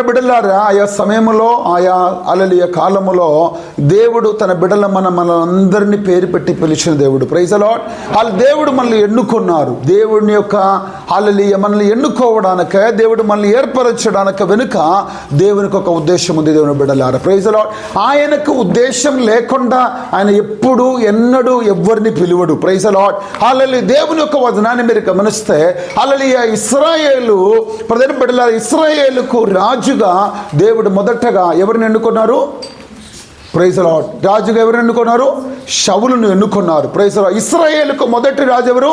బిడ్డలారా, ఆయా సమయంలో ఆయా హల్లెలూయా కాలములో దేవుడు తన బిడ్డల మనందరినీ పేరు పెట్టి పిలిచిన దేవుడు. Praise the lord. వాళ్ళ దేవుడు మనల్ని ఎన్నుకున్నారు. దేవుడిని యొక్క హల్లెలూయా మనల్ని ఎన్నుకోవడానికే, దేవుడు మనల్ని ఏర్పరచడానికి వెనుక దేవునికి ఒక ఉద్దేశం ఉంది. దేవుని బిడ్డలారా, ప్రైజ్ ది లార్డ్. ఆయనకు ఉద్దేశం లేకుండా ఆయన ఎప్పుడు ఎన్నడూ ఎవరిని పిలువడు. Praise the lord. హల్లెలూయా. దేవుని యొక్క వచనాన్ని మీరు గమనిస్తే హల్లెలూయా ఇశ్రాయేలు ప్రజల బిడ్డలారా, ఇశ్రాయేలుకు రాజుగా దేవుడు మొదటగా ఎవరిని ఎన్నుకున్నారు? Praise the lord. రాజుగా ఎవరు ఎన్నుకున్నారు? షౌలును ఎన్నుకున్నారు. Praise the Lord. ఇశ్రాయేలుకు మొదటి రాజు ఎవరు?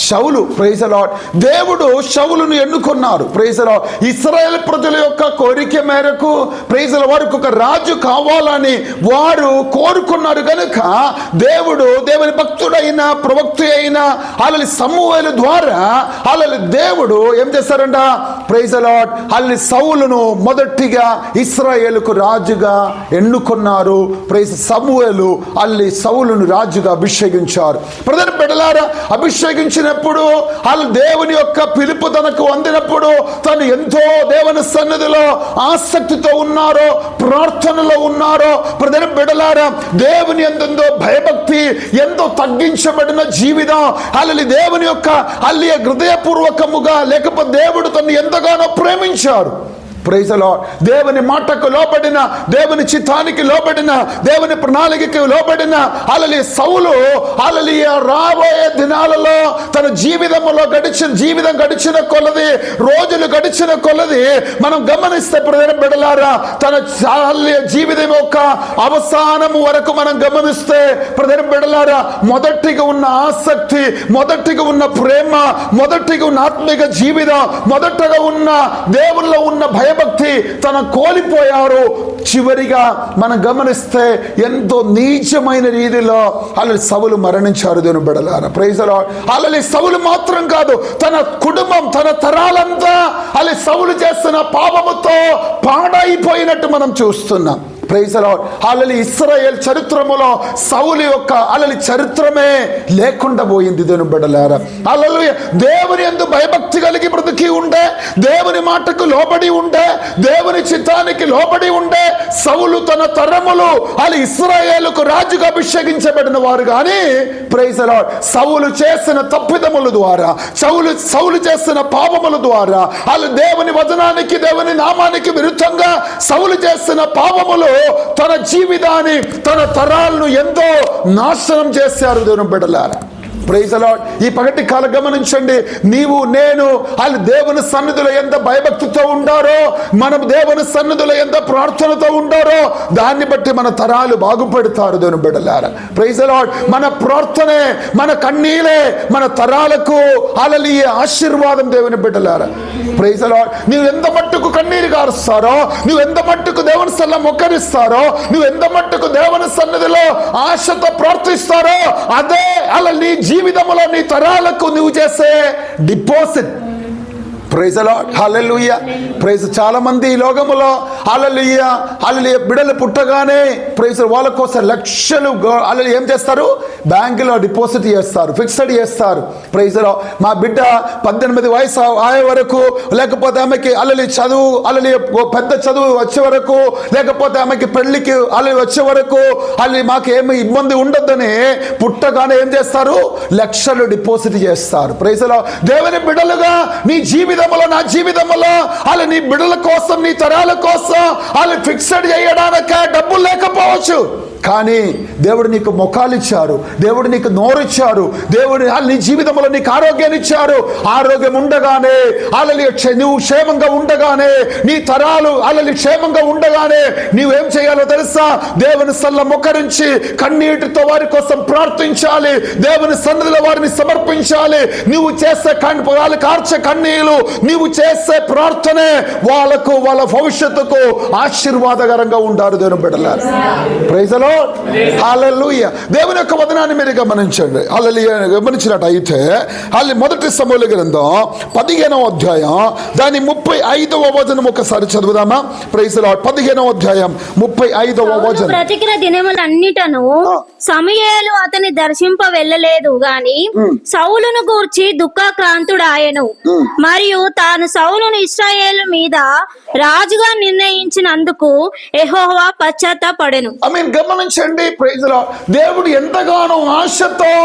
షౌలు. Praise the lord. దేవుడు షౌలును ఎన్నుకున్నారు. Praise the Lord. ఇశ్రాయేల్ ప్రజల యొక్క కోరిక మేరకు ప్రైజ్ ది లార్డ్ వారికి ఒక రాజు కావాలని వారు కోరుకున్నారు కనుక దేవుని భక్తుడైన ప్రవక్త అయిన అలలి సమూయేలు ద్వారా దేవుడు ఏం చేశారంట? Praise the lord. అల్లి సౌలును మొదటిగా ఇశ్రాయేలుకు రాజుగా ఎన్నుకున్నారు. ప్రైజ్ సమూయేలు అల్లి సౌలును రాజుగా అభిషేకించారు. ప్రజల బిడ్డలారా, అభిషేకించినప్పుడు వాళ్ళు దేవుని యొక్క పిలుపు తనకు అందినప్పుడు తను ఎంతో దేవుని సన్నిధిలో ఆసక్తితో ఉన్నారో, ప్రార్థనలో ఉన్నారో. ప్రజల బిడ్డలారా, దేవుని ఎంతో భయభక్తి, ఎంతో తగ్గించబడిన జీవితం అల్లి దేవుని యొక్క అల్లి హృదయపూర్వకముగా, లేకపోతే దేవుడు తను ఎంతగానో ప్రేమించారు. Praise the lord. దేవుని మాటకు లోబడిన, దేవుని చిత్తానికి లోబడిన, దేవుని ప్రణాళికకు లోబడిన సౌలు రాబోయే దినాలలో తన జీవితం గడిచిన కొలది, రోజులు గడిచిన కొలది మనం గమనిస్తే ప్రజల బిడ్డలారా, తన జీవితం యొక్క అవసానం వరకు మనం గమనిస్తే ప్రజల బిడ్డలారా, మొదటిగా ఉన్న ఆసక్తి, మొదటిగా ఉన్న ప్రేమ, మొదటిగా ఉన్న ఆత్మిక జీవితం, మొదటగా ఉన్న దేవుల్లో ఉన్న భక్తి తన కోల్పోయారు. చివరిగా మనం గమనిస్తే ఎంతో నీచమైన రీతిలో సౌలు మరణించారు. దేవుని బిడ్డలారా, ప్రైజ్ ది లార్డ్. సౌలు మాత్రం కాదు, తన కుటుంబం, తన తరాలంతా సౌలు చేస్తున్న పాపముతో పాడైపోయినట్టు మనం చూస్తున్నాం. Praise the Lord. ఇశ్రాయేల్ చరిత్రములో సౌలు యొక్క చరిత్రమే లేకుండా పోయింది. దేవుని బిడ్డలారా, హల్లెలూయా. దేవుని యందు భయభక్తి కలిగి బ్రతికి ఉండే, దేవుని మాటకు లోబడి ఉండే, దేవుని చిత్తానికి లోబడి ఉండే సౌలు తన తరములు ఇశ్రాయేలుకు రాజుగా అభిషేకించబడిన వారు. కానీ ప్రైజ్ ది లార్డ్, సౌలు చేసిన తప్పిదముల ద్వారా, సౌలు చేసిన పాపముల ద్వారా, దేవుని వచనానికి, దేవుని నామానికి విరుద్ధంగా సౌలు చేసిన పాపములు తన జీవితాన్ని, తన తరాలను ఎంతో నాశనం చేశారు. దేవుని బిడ్డలారా, ప్రైజ్ ది లార్డ్. ఈ పగటి కాలం గమనించండి. నీవు నేను దేవుని సన్నిధిలో ఎంత భయభక్తితో ఉండారో, మనం దేవుని సన్నిధిలో ఎంత ప్రార్థనతో ఉండారో దాన్ని బట్టి మన తరాలు బాగుపడతారు. దేవుని బిడ్డలారా, ప్రైజ్ ది లార్డ్. మన ప్రార్థనే, మన కన్నీలే మన తరాలకు ఆశీర్వాదం. దేవుని బిడ్డలారా, ప్రైజ్ ది లార్డ్. నువ్వు ఎంత మట్టుకు కన్నీరు గారుస్తారో, నువ్వు ఎంత మట్టుకు దేవుని సల్ల మొక్కరిస్తారో, నువ్వు ఎంత మట్టుకు దేవుని సన్నిధిలో ఆశతో ప్రార్థిస్తారో అదే నీ జీవితంలో, నీ తరాలకు నువ్వు చేసే deposit. Praise the lord. Hallelujah. Praise. చాలా మంది ఈ లోకములో హల్లెలూయా బిడ్డలు పుట్టగానే ప్రైజ్ వాళ్ళ కోసం లక్షలు ఏం చేస్తారు? బ్యాంకులో డిపాజిట్ చేస్తారు, ఫిక్స్డ్ చేస్తారు. Praise the lord. మా బిడ్డ 18 వయసు అయ్యే వరకు, లేకపోతే ఆమెకి చదువు పెద్ద చదువు వచ్చే వరకు, లేకపోతే ఆమెకి పెళ్లికి వచ్చే వరకు మాకు ఏమి ఇబ్బంది ఉండొద్దని పుట్టగానే ఏం చేస్తారు? లక్షలు డిపాజిట్ చేస్తారు. Praise the lord. దేవుని బిడ్డలుగా నీ జీవితం, నా జీవితంలో నీ బిడ్డల కోసం, నీ తరాల కోసం ఫిక్స్డ్ చేయడానికి డబ్బులు లేకపోవచ్చు. కానీ దేవుడు నీకు మొఖాలు ఇచ్చారు, దేవుడు నీకు నోరిచ్చారు, దేవుడు నీ జీవితంలో నీకు ఆరోగ్యాన్ని ఇచ్చారు. ఆరోగ్యం ఉండగానే నువ్వు క్షేమంగా ఉండగానే, నీ తరాలు క్షేమంగా ఉండగానే నువ్వేం చేయాలో తెలుసా? దేవుని సల్ల మొక్కరించి కన్నీటితో వారి కోసం ప్రార్థించాలి, దేవుని సన్నిధిలో వారిని సమర్పించాలి. నువ్వు చేసే వాళ్ళు కార్చే కన్నీళ్లు, నువ్వు చేసే ప్రార్థనే వాళ్ళకు, వాళ్ళ భవిష్యత్తుకు ఆశీర్వాదకరంగా ఉండాలి. దేవుని బిడ్డలారా, praise the lord. Lord. Hallelujah. దేవుని యొక్క వదనాన్ని మీరు గమనించండి. హల్లెలూయా. గమనించినట్టయితే మొదటి సమూయేలు గ్రంథం 15వ అధ్యాయం దాని 35వ వచనం ఒకసారి చదువుదామా? Praise the lord. 15వ అధ్యాయం 35వ వచనం. బ్రతికిన దినములన్నిటను సమూయేలు అతని దర్శింప వెళ్ళలేదు గాని సౌలును గూర్చి దుఃఖాక్రాంతుడాయెను. మరియు తాను సౌలును ఇశ్రాయేలు మీద రాజుగా నిర్ణయించినందుకు యెహోవా పశ్చాత్తాపడెను. గమనించండి. Praise the lord. దేవుడు ఎంతగానో ఆశతో,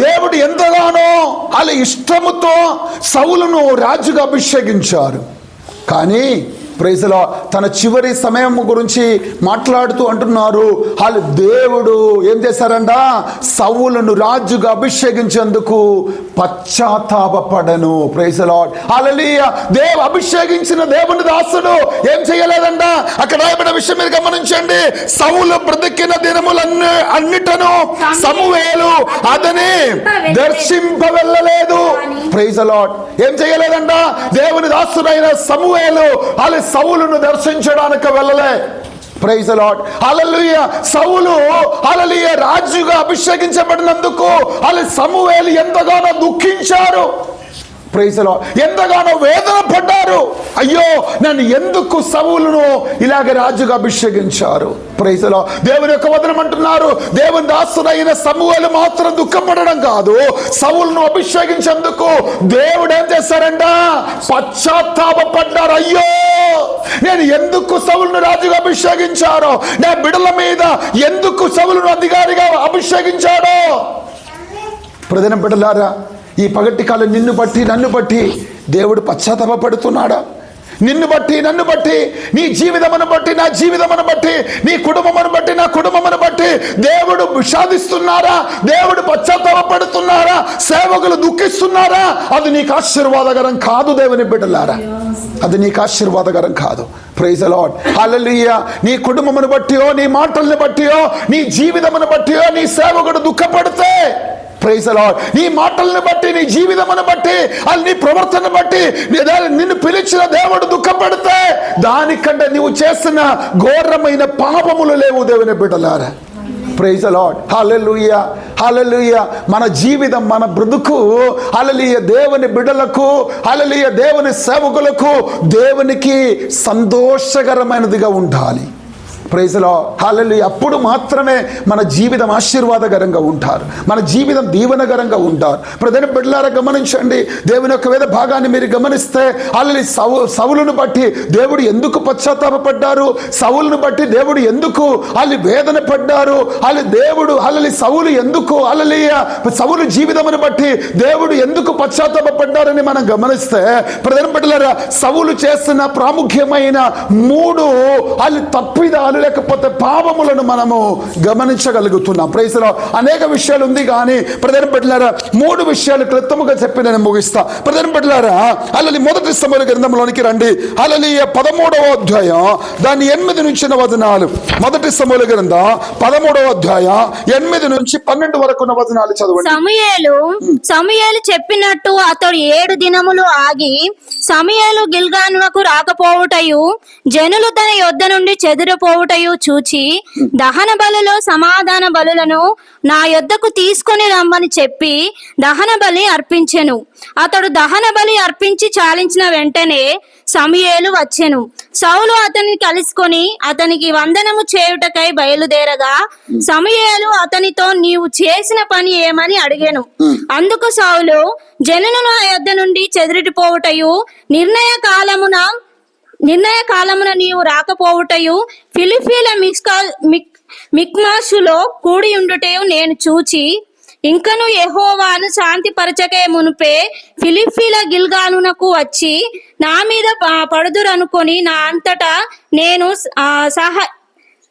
దేవుడు ఎంతగానో వాళ్ళ ఇష్టముతో సౌలును రాజుగా అభిషేకించారు. కానీ ప్రైజ్ ది లార్డ్ తన చివరి సమయం గురించి మాట్లాడుతూ అంటున్నారు, వాళ్ళు దేవుడు ఏం చేశారంట? సౌలును రాజుగా అభిషేకించేందుకు పశ్చాత్తాపపడను. Praise the lord. హల్లెలూయా. అభిషేకించిన దేవుని దాసుడు ఏం చేయలేదంట? అక్కడ రాయబడిన విషయం మీరు గమనించండి. సౌలు బ్రతికిన దినములన్నిటను సమూయేలు అతని దర్శింప వెళ్ళలేదు. Praise the lord. ఏం చేయలేదంట? దేవుని దాసుడైన సమూయేలు సౌలును దర్శించడానికి వెళ్ళలే. Praise the lord. హల్లెలూయా. సౌలు హల్లెలూయా రాజుగా అభిషేకించబడినందుకు సమూయేలు ఎంతగానో దుఃఖించారు. Praise the lord. ఎంతగానో వేదన పడ్డారు. అయ్యో, నన్ను ఎందుకు సౌలును ఇలాగ రాజుగా అభిషేకించారు? Praise the lord. దేవుని యొక్క వదనం అంటున్నారు, దేవుని దాసుడైన సమూయేలు మాత్రం దుఃఖపడడం కాదు, సౌలును అభిషేకించేందుకు దేవుడు ఏం చేశారంట? పశ్చాత్తాపడ్డారు. అయ్యో, నేను ఎందుకు సౌలును రాజుగా అభిషేకించారో, నా బిడ్డల మీద ఎందుకు సౌలును అధికారిగా అభిషేకించాడో. ప్రధాన బిడ్డలారా, ఈ పగటి కాలం నిన్ను బట్టి నన్ను బట్టి దేవుడు పశ్చాత్తాపడుతున్నాడా? నిన్ను బట్టి నన్ను బట్టి, నీ జీవితమును బట్టి నా జీవితమును బట్టి, నీ కుటుంబమును బట్టి నా కుటుంబమును బట్టి దేవుడు విషాదిస్తున్నారా? దేవుడు పశ్చాత్తాపడుతున్నారా? సేవకులు దుఃఖిస్తున్నారా? అది నీకు ఆశీర్వాదకరం కాదు. దేవుని బిడ్డలారా, అది నీకు ఆశీర్వాదకరం కాదు. Praise the lord. హల్లెలూయా. నీ కుటుంబమును బట్టియో, నీ మాటలను బట్టియో, నీ జీవితమును బట్టియో నీ సేవకుడు దుఃఖపడితే, ప్రైజ్ ది లార్డ్, నీ మాటలను బట్టి, నీ జీవితమును బట్టి, నీ ప్రవర్తన బట్టి నిన్ను పిలిచిన దేవుడు దుఃఖపడితే దానికంటే నువ్వు చేసిన ఘోరమైన పాపములు లేవు. దేవుని బిడ్డలారా, ప్రైజ్ ది లార్డ్. హల్లెలూయా. హల్లెలూయా. మన జీవితం, మన బ్రతుకు హల్లెలూయా దేవుని బిడ్డలకు, హల్లెలూయా దేవుని సేవకులకు, దేవునికి సంతోషకరమైనదిగా ఉండాలి. Praise the lord. హల్లెలూయా. అప్పుడు మాత్రమే మన జీవితం ఆశీర్వాదకరంగా ఉంటారు, మన జీవితం దీవెనకరంగా ఉంటారు. ప్రధాన బిడ్డలారా గమనించండి. దేవుని యొక్క వేద భాగాన్ని మీరు గమనిస్తే హల్లెలూయా సౌలును బట్టి దేవుడు ఎందుకు పశ్చాత్తాపడ్డారు, సౌలును బట్టి దేవుడు ఎందుకు వేదన పడ్డారు, దేవుడు సౌలు ఎందుకు సౌలు జీవితమును బట్టి దేవుడు ఎందుకు పశ్చాత్తాపడ్డారని మనం గమనిస్తే, ప్రధాన బిడ్డలారా సౌలు చేసిన ప్రాముఖ్యమైన 3 తప్పిదాలు లేకపోతే పాపములను మనము గమనించగలుగుతున్నాం. Praise the lord. అనేక విషయాలు ఉంది కానీ ప్రధాన బిడ్డలారా 3 విషయాలు క్లుప్తముగా చెప్పి నేను ముగిస్తా. ప్రధాన బిడ్డలారా మొదటి సమూయేలు గ్రంథంలోనికి రండి. 13వ అధ్యాయం దాని 8 నుంచి వచనాలు. మొదటి సమూయేలు గ్రంథం 13వ అధ్యాయం 8 నుంచి 12 వరకు ఉన్న వచనాలు చదవండి. సమూయేలు చెప్పినట్టు అతడు 7 దినములు ఆగి సమూయేలు గిల్గాలునకు రాకపోవుటయు, జనులు తన యొద్ద నుండి చెదిరిపోవుటయు చూచి దహన బలిలో సమాధాన బలులను నా యొద్దకు తీసుకొని రమ్మని చెప్పి దహన బలి అర్పించెను. అతడు దహన బలి అర్పించి చాలించిన వెంటనే సమూయేలు వచ్చెను. సౌలు అతన్ని కలుసుకొని అతనికి వందనము చేయుటకై బయలుదేరగా సమూయేలు అతనితో నీవు చేసిన పని ఏమని అడిగెను. అందుకు సౌలు జనులు నా యొద్ద నుండి చెదిరిపోవుటయు, నిర్ణయ కాలమున నీవు రాకపోవుటయు, ఫిలిప్పీల మిక్మాషులో కూడి ఉండుటయు నేను చూచి, ఇంకను యెహోవాను శాంతిపరచకే మునుపే ఫిలిప్పీల గిల్గాలునకు వచ్చి నా మీద పడుదురనుకొని నా అంతటా నేను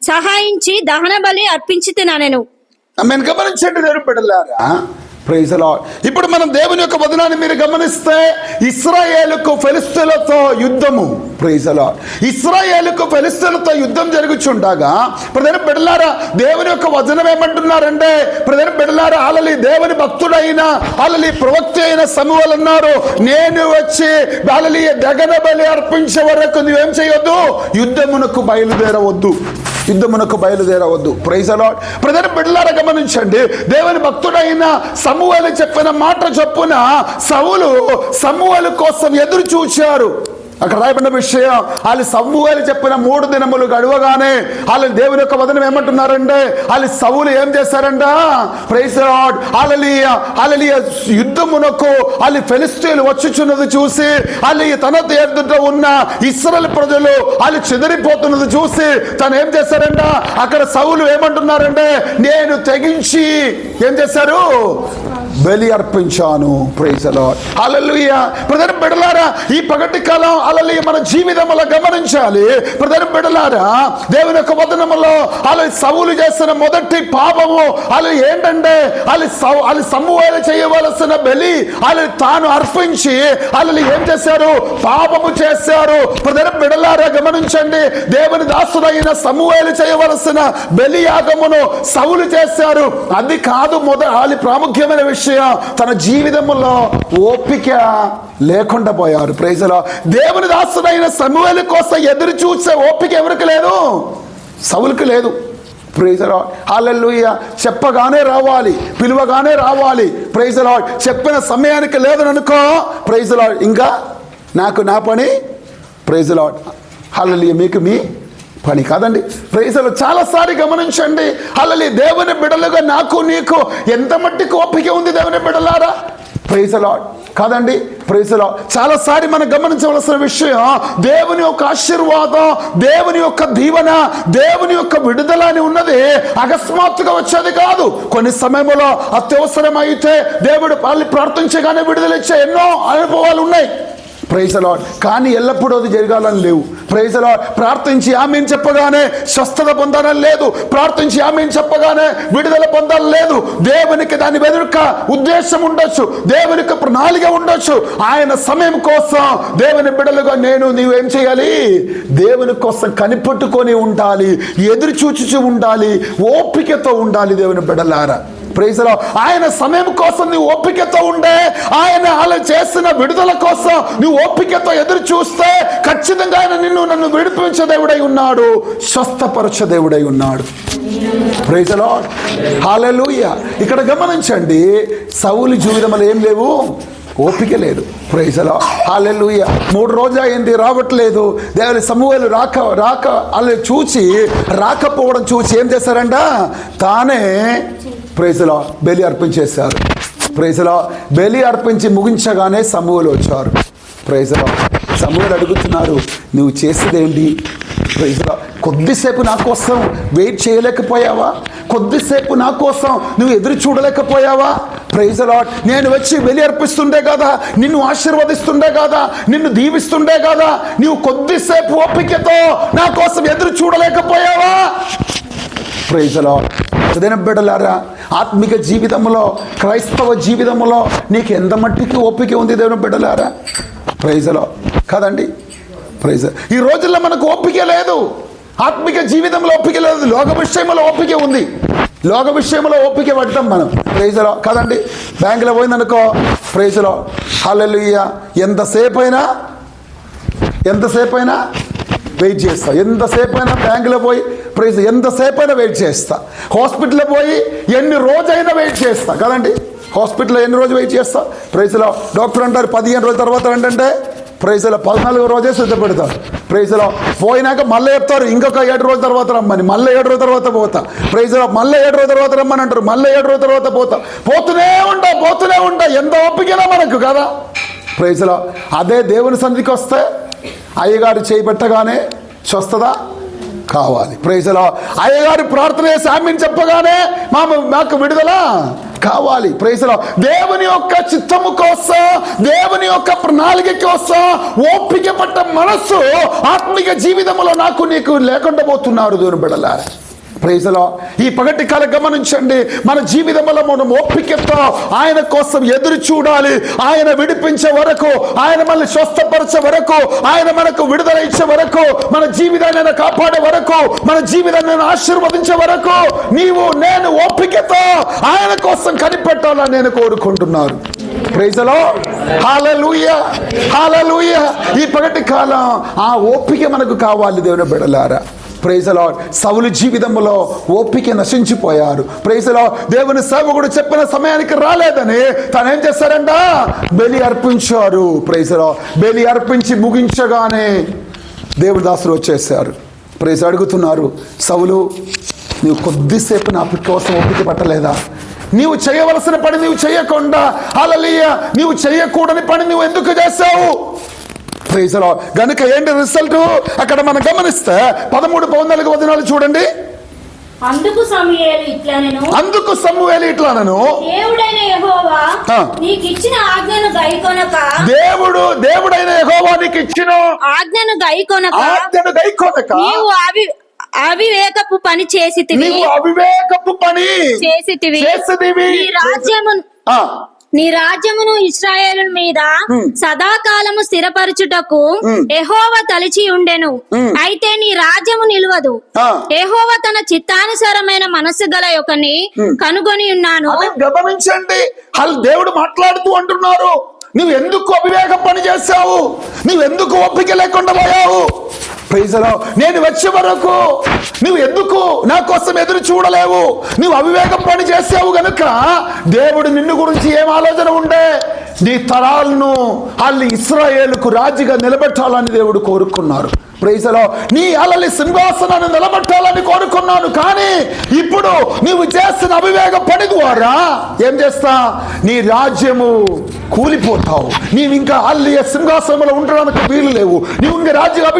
సహాయించి దహన బలి అర్పించితినెను. గమనించండి దేవుని బిడ్డలారా. Praise the lord. ఇప్పుడు మనం దేవుని యొక్క వదనాన్ని మీరు గమనిస్తే ఇశ్రాయేలుకు ఫిలిష్తీయులతో యుద్ధము. Praise the Lord. ఇశ్రాయేలుకు ఫిలిష్తీయులతో యుద్ధం జరుగుచుండగా ప్రధాన బిడ్డలారా దేవుని యొక్క వచనం ఏమంటున్నారంటే, ప్రధాన బిడ్డలారా దేవుని భక్తుడైన ప్రవక్త అయిన సమూయేలు అన్నారు, నేను వచ్చి దహన బలి అర్పించే వరకు నువ్వేం చేయొద్దు, యుద్ధమునకు బయలుదేరవద్దు. యుద్ధమునకు బయలుదేరవద్దు. Praise the lord. ప్రజలు బిడ్డలారా గమనించండి, దేవుని భక్తుడైన సమూయేలు చెప్పిన మాట చొప్పున సౌలు సమూయేలు కోసం ఎదురు చూచారు. అక్కడ రాయబడిన విషయం, వాళ్ళు సమూయేలు చెప్పిన 3 దినములు గడవగానే వాళ్ళు దేవుని యొక్క వదనం ఏమంటున్నారంటే, వాళ్ళు సౌలు ఏం చేశారంట, ప్రైజ్ ది లార్డ్, హల్లెలూయా హల్లెలూయా, యుద్ధమునకు వాళ్ళు ఫిలిష్తీయులు వచ్చుచున్నది చూసి, వాళ్ళు తన ఎదుట ఉన్న ఇశ్రాయేలు ప్రజలు వాళ్ళు చెదిరిపోతున్నది చూసి తను ఏం చేశారంట, అక్కడ సౌలు ఏమంటున్నారంటే, నేను తెగించి ఏం చేశారు, బలి అర్పించాను. Praise the lord, hallelujah. ప్రజల బిడ్డలారా, ఈ పగటి కాలం హల్లెలూయా మన జీవితంలో గమనించాలి. ప్రజల బిడ్డలారా, దేవుని యొక్క వదనములో వాళ్ళు సౌలు చేసిన మొదటి పాపము వాళ్ళు ఏంటంటే, వాళ్ళు సమూయేలు చేయవలసిన బలి వాళ్ళు తాను అర్పించి వాళ్ళు ఏం చేశారు, పాపము చేశారు. ప్రజల బిడ్డలారా గమనించండి, దేవుని దాసుడైన సమూయేలు చేయవలసిన బలి యాగమును సౌలు చేశారు. అది కాదు వాళ్ళ ప్రాముఖ్యమైన విషయం, తన జీవితంలో ఓపిక లేకుండా పోయారు. Praise the lord. దేవుని దాసుడైన సమూయేలు కోసం ఎదురు చూసే ఓపిక ఎవరికి లేదు, సౌలుకి లేదు. ప్రైజ్ ది లార్డ్, హల్లెలూయా. చెప్పగానే రావాలి, పిలువగానే రావాలి. Praise the lord. చెప్పిన సమయానికి లేదని అనుకో, ప్రైజ్ ది లార్డ్, ఇంకా నాకు నా పని, ప్రైజ్ ది లార్డ్, హల్లెలూయా, మీకు మీ పని కాదండి. Praise the Lord. చాలాసారి గమనించండి, హల్లెలూయా, దేవుని బిడ్డలుగా నాకు నీకు ఎంత మట్టికి ఓపిక ఉంది దేవుని బిడ్డలారా, ప్రైజ్ ది లార్డ్, కాదండి. Praise the Lord. చాలాసారి మనం గమనించవలసిన విషయం, దేవుని యొక్క ఆశీర్వాదం, దేవుని యొక్క దీవెన, దేవుని యొక్క విడుదల అని ఉన్నది అకస్మాత్తుగా వచ్చేది కాదు. కొన్ని సమయంలో అత్యవసరం అయితే దేవుడు వాళ్ళు ప్రార్థించగానే విడుదల ఇచ్చే ఎన్నో అనుభవాలు ఉన్నాయి. Praise the lord. కానీ ఎల్లప్పుడూ అది జరగాలని లేవు. Praise the lord. ప్రార్థించి ఆమేన్ చెప్పగానే స్వస్థత పొందాలని లేదు, ప్రార్థించి ఆమేన్ చెప్పగానే విడుదల పొందాలని లేదు. దేవునికి దాని వెనుక ఉద్దేశం ఉండొచ్చు, దేవునికి ప్రణాళిక ఉండొచ్చు. ఆయన సమయం కోసం దేవుని బిడ్డలుగా నీవు ఏం చేయాలి, దేవుని కోసం కనిపెట్టుకొని ఉండాలి, ఎదురు చూచుచూ ఉండాలి, ఓపికతో ఉండాలి దేవుని బిడ్డలారా. Praise the lord. ఆయన సమయం కోసం నువ్వు ఓపికతో ఉండే, ఆయన అలా చేసిన విడుదల కోసం నువ్వు ఓపికతో ఎదురు చూస్తే ఖచ్చితంగా ఆయన నన్ను విడిపించే దేవుడై ఉన్నాడు, స్వస్థపరచ దేవుడై ఉన్నాడు. Praise the lord, hallelujah. ఇక్కడ గమనించండి, సౌలు జీవితంలో ఏం లేవు, ఓపిక లేదు. ప్రైజ్ ది లార్డ్, హల్లెలూయా. 3 రోజులు అయింది, రావట్లేదు. దేవుని సమూయేలు రాక అలా చూసి, రాకపోవడం చూసి ఏం చేశారంట, తానే ప్రైజ్ ది లార్డ్ బలి అర్పించేశారు. Praise the lord. బలి అర్పించి ముగించగానే సమూయేలు వచ్చారు. Praise the lord. సమూయేలు అడుగుతున్నారు, నువ్వు చేసేదేంటి? Praise the lord. కొద్దిసేపు నా కోసం వెయిట్ చేయలేకపోయావా? కొద్దిసేపు నా కోసం నువ్వు ఎదురు చూడలేకపోయావా? Praise the lord. నేను వచ్చి బలి అర్పిస్తుండే కదా, నిన్ను ఆశీర్వదిస్తుండే కదా, నిన్ను దీవిస్తుండే కదా, నీవు కొద్దిసేపు ఓపికతో నా కోసం ఎదురు చూడలేకపోయావా? Praise the lord. దేవుని బిడ్డలారా, ఆత్మిక జీవితంలో, క్రైస్తవ జీవితంలో నీకు ఎంత మట్టికి ఓపిక ఉంది దేవుని బిడ్డలారా? ప్రైజ్ ది లార్డ్, కాదండి. ప్రైజ్. ఈ రోజుల్లో మనకు ఓపిక లేదు, ఆత్మిక జీవితంలో ఓపిక లేదు, లోక విషయంలో ఓపిక ఉంది. లోక విషయంలో ఓపిక పడతాం మనం. ప్రైజ్ ది లార్డ్, కాదండి. బ్యాంకులో పోయిందనుకో, ప్రైజ్ ది లార్డ్, హల్లెలూయా, ఎంతసేపు అయినా వెయిట్ చేస్తా, ఎంతసేపు అయినా బ్యాంకులో పోయి ప్రైజ్, ఎంతసేపు అయినా వెయిట్ చేస్తా. హాస్పిటల్లో పోయి ఎన్ని రోజైనా వెయిట్ చేస్తా, కదండి. హాస్పిటల్లో ఎన్ని రోజులు వెయిట్ చేస్తా? Praise the lord. డాక్టర్ అంటారు 15 రోజుల తర్వాత ఏంటంటే, ప్రైజ్ ది లార్డ్ 14వ రోజే సిద్ధపెడతారు. Praise the lord. పోయినాక మళ్ళీ చెప్తారు ఇంకొక 7 రోజుల తర్వాత రమ్మని, మళ్ళీ 7 రోజుల తర్వాత పోతా. Praise the lord. మళ్ళీ 7 రోజుల తర్వాత రమ్మని అంటారు, మళ్ళీ 7 రోజుల తర్వాత పోతా. పోతూనే ఉంటా. ఎంత ఓపికనా మనకు కదా. Praise the lord. అదే దేవుని సన్నిధికి వస్తే అయ్యగారు చేయబెట్టగానే స్వస్థత కావాలి. Praise the lord. అయ్యగారు ప్రార్థన చేసి ఆమేన్ చెప్పగానే మాకు విడుదల కావాలి. Praise the lord. దేవుని యొక్క చిత్తము కోసం, దేవుని యొక్క ప్రణాళిక కోసం ఓపిక పట్ట మనస్సు ఆత్మిక జీవితంలో నాకు నీకు లేకుండా పోతున్నారు దేవుని బిడ్డలారా. Praise the lord. ఈ పగటి కాల గమనించండి, మన జీవితంలో మనం ఓపికతో ఆయన కోసం ఎదురు చూడాలి. ఆయన విడిపించే వరకు, ఆయన మనల్ని స్వస్థపరిచే వరకు, ఆయన మనకు విడుదల ఇచ్చే వరకు, మన జీవితాన్ని కాపాడే వరకు, మన జీవితాన్ని ఆశీర్వదించే వరకు నీవు నేను ఓపికతో ఆయన కోసం కనిపెట్టాలని నేను కోరుకుంటున్నాను. ప్రైజ్ ది లార్డ్, హల్లెలూయా, హల్లెలూయా. ఈ పగటి కాలం ఆ ఓపిక మనకు కావాలి దేవుని బిడ్డలారా. Praise the lord. సౌలు జీవితంలో ఓపిక నశించిపోయారు. Praise the lord. దేవుని సేవకుడు చెప్పిన సమయానికి రాలేదని తను ఏం చేశారంట, బలి అర్పించారు. Praise the lord. బలి అర్పించి ముగించగానే దేవుని దాసులు వచ్చేసారు. ప్రైజ్ అడుగుతున్నారు, సౌలు నీవు కొద్దిసేపు నా కోసం ఓపిక పట్టలేదా? నీవు చేయవలసిన పని నీవు చేయకుండా, హల్లెలూయా, నీవు చేయకూడని పని నువ్వు ఎందుకు చేశావు? Praise the lord. గనుక ఏంటి రిజల్ట్ అక్కడ మనం గమనిస్తే 13:14 వచనాలు చూడండి. అందుకు సమూయేలు ఇట్లనెను, దేవుడైన యెహోవా నీకిచ్చిన ఆజ్ఞను గైకొనక, దేవుడైన యెహోవా నీకిచ్చిన ఆజ్ఞను గైకొనక నీవు అవివేకపు పని చేసితివి. నీ రాజ్యమును ఇశ్రాయేలు మీద సదాకాలము స్థిరపరచుటకు యెహోవా తలచి ఉండెను. అయితే నీ రాజ్యము నిలువదు. యెహోవా తన చిత్తానుసారమైన మనస్సు గల యొక్కని కనుగొని ఉన్నాను. గమనించండి, దేవుడు మాట్లాడుతూ అంటున్నారు, నువ్వు ఎందుకు అవివేకం పని చేశావు? నువ్వు ఎందుకు ఓపిక లేకుండా పోయావు? Praise the lord. నేను వచ్చే వరకు నువ్వు ఎందుకు నా కోసం ఎదురు చూడలేవు? నువ్వు అవివేకం పని చేసావు గనుక దేవుడు నిన్ను గురించి ఏం ఆలోచన ఉండే, నీ తరాలను ఇశ్రాయేలుకు రాజుగా నిలబెట్టాలని దేవుడు కోరుకున్నారు. Praise the lord. నీ సింహాసనాన్ని నిలబెట్టాలని కోరుకున్నాను. కానీ ఇప్పుడు నీవు చేస్తున్న అవివేక పని ద్వారా ఏం చేస్తా, నీ రాజ్యము కూలిపోతావు. నీవు ఇంకా సింహాసనంలో ఉండడానికి వీలు లేవు. నువ్వు ఇంకా రాజుగా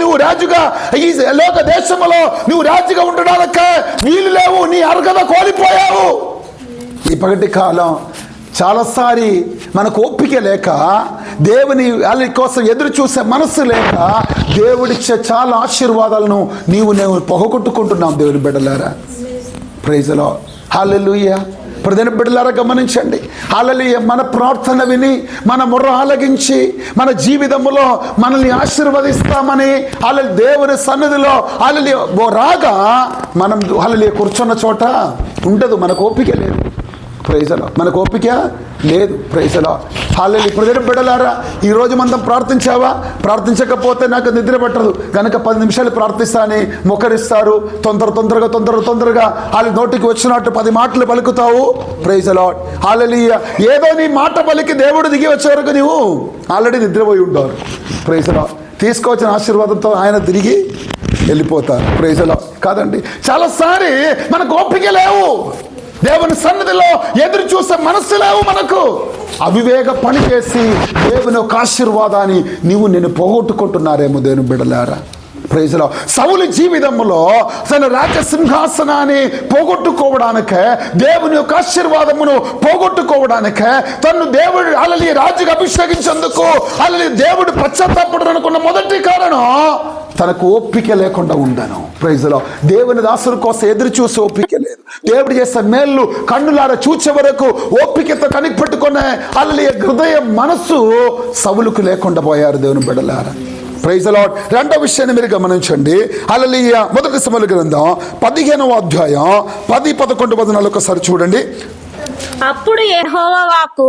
నువ్వు రాజుగా ఈ లోక దేశంలో నువ్వు రాజుగా ఉండడానికి వీలు లేవు. నీ అర్హత కోల్పోయావు. ఈ పగటి కాలం చాలాసారి మనకు ఓపిక లేక, దేవుని వాళ్ళ కోసం ఎదురు చూసే మనస్సు లేక, దేవుడిచ్చే చాలా ఆశీర్వాదాలను నేను పొగొట్టుకుంటున్నాం దేవుని బిడ్డలారా. Praise the lord. హల్లెలూయా. ప్రధాన బిడ్డలారా గమనించండి, హల్లెలూయా. మన ప్రార్థన విని మన మొర్ర ఆలకించి మన జీవితంలో మనల్ని ఆశీర్వదిస్తామని దేవుని సన్నిధిలో రాగా మనం కూర్చున్న చోట ఉండదు, మనకు ఓపిక లేదు. Praise the Lord. మనకు ఓపిక లేదు. Praise the lord. హల్లెలూయా. ప్రజల బిడ్డలారా, ఈరోజు మనం ప్రార్థించావా? ప్రార్థించకపోతే నాకు నిద్ర పట్టదు కనుక 10 నిమిషాలు ప్రార్థిస్తాని మొక్కరిస్తారు. తొందరగా వాళ్ళ నోటికి వచ్చినట్టు 10 మాటలు పలుకుతావు. Praise the lord. హల్లెలూయా. ఏదో నీ మాట పలికి దేవుడు దిగి వచ్చే వరకు నీవు ఆల్రెడీ నిద్రపోయి ఉంటారు. Praise the lord. తీసుకొచ్చిన ఆశీర్వాదంతో ఆయన తిరిగి వెళ్ళిపోతారు. Praise the lord. కాదండి, చాలాసారి మనకు ఓపిక లేవు. దేవుని సన్నిధిలో ఎదురు చూసే మనస్సు లేవు మనకు. అవివేక పని చేసి దేవుని యొక్క ఆశీర్వాదాన్ని నేను పోగొట్టుకుంటున్నారేమో దేవుని బిడ్డలారా. Praise the lord. సౌలు జీవితంలో తన రాజ్య సింహాసనాన్ని పోగొట్టుకోవడానికే, దేవుని యొక్క ఆశీర్వాదమును పోగొట్టుకోవడానికే, తను దేవుడు రాజుగా అభిషేకించేందుకు దేవుడు పశ్చాత్తాపడుకున్న మొదటి కారణం తనకు ఓపిక లేకుండా ఉండను. Praise the lord. దేవుని దాసుల కోసం ఎదురు చూసే ఓపిక లేదు. దేవుడు చేసే మేళ్ళు కన్నులారా చూచే వరకు ఓపికతో కనిపెట్టుకునే హృదయ మనస్సు సౌలుకు లేకుండా పోయారు దేవుని బిడ్డలారా. Praise the lord. రెండో విషయాన్ని మీరు గమనించండి. హల్లెలూయా. మొదటి సమూయేలు గ్రంథం 15వ అధ్యాయం 10-11 వచనాలు ఒకసారి చూడండి. అప్పుడు యెహోవా వాక్కు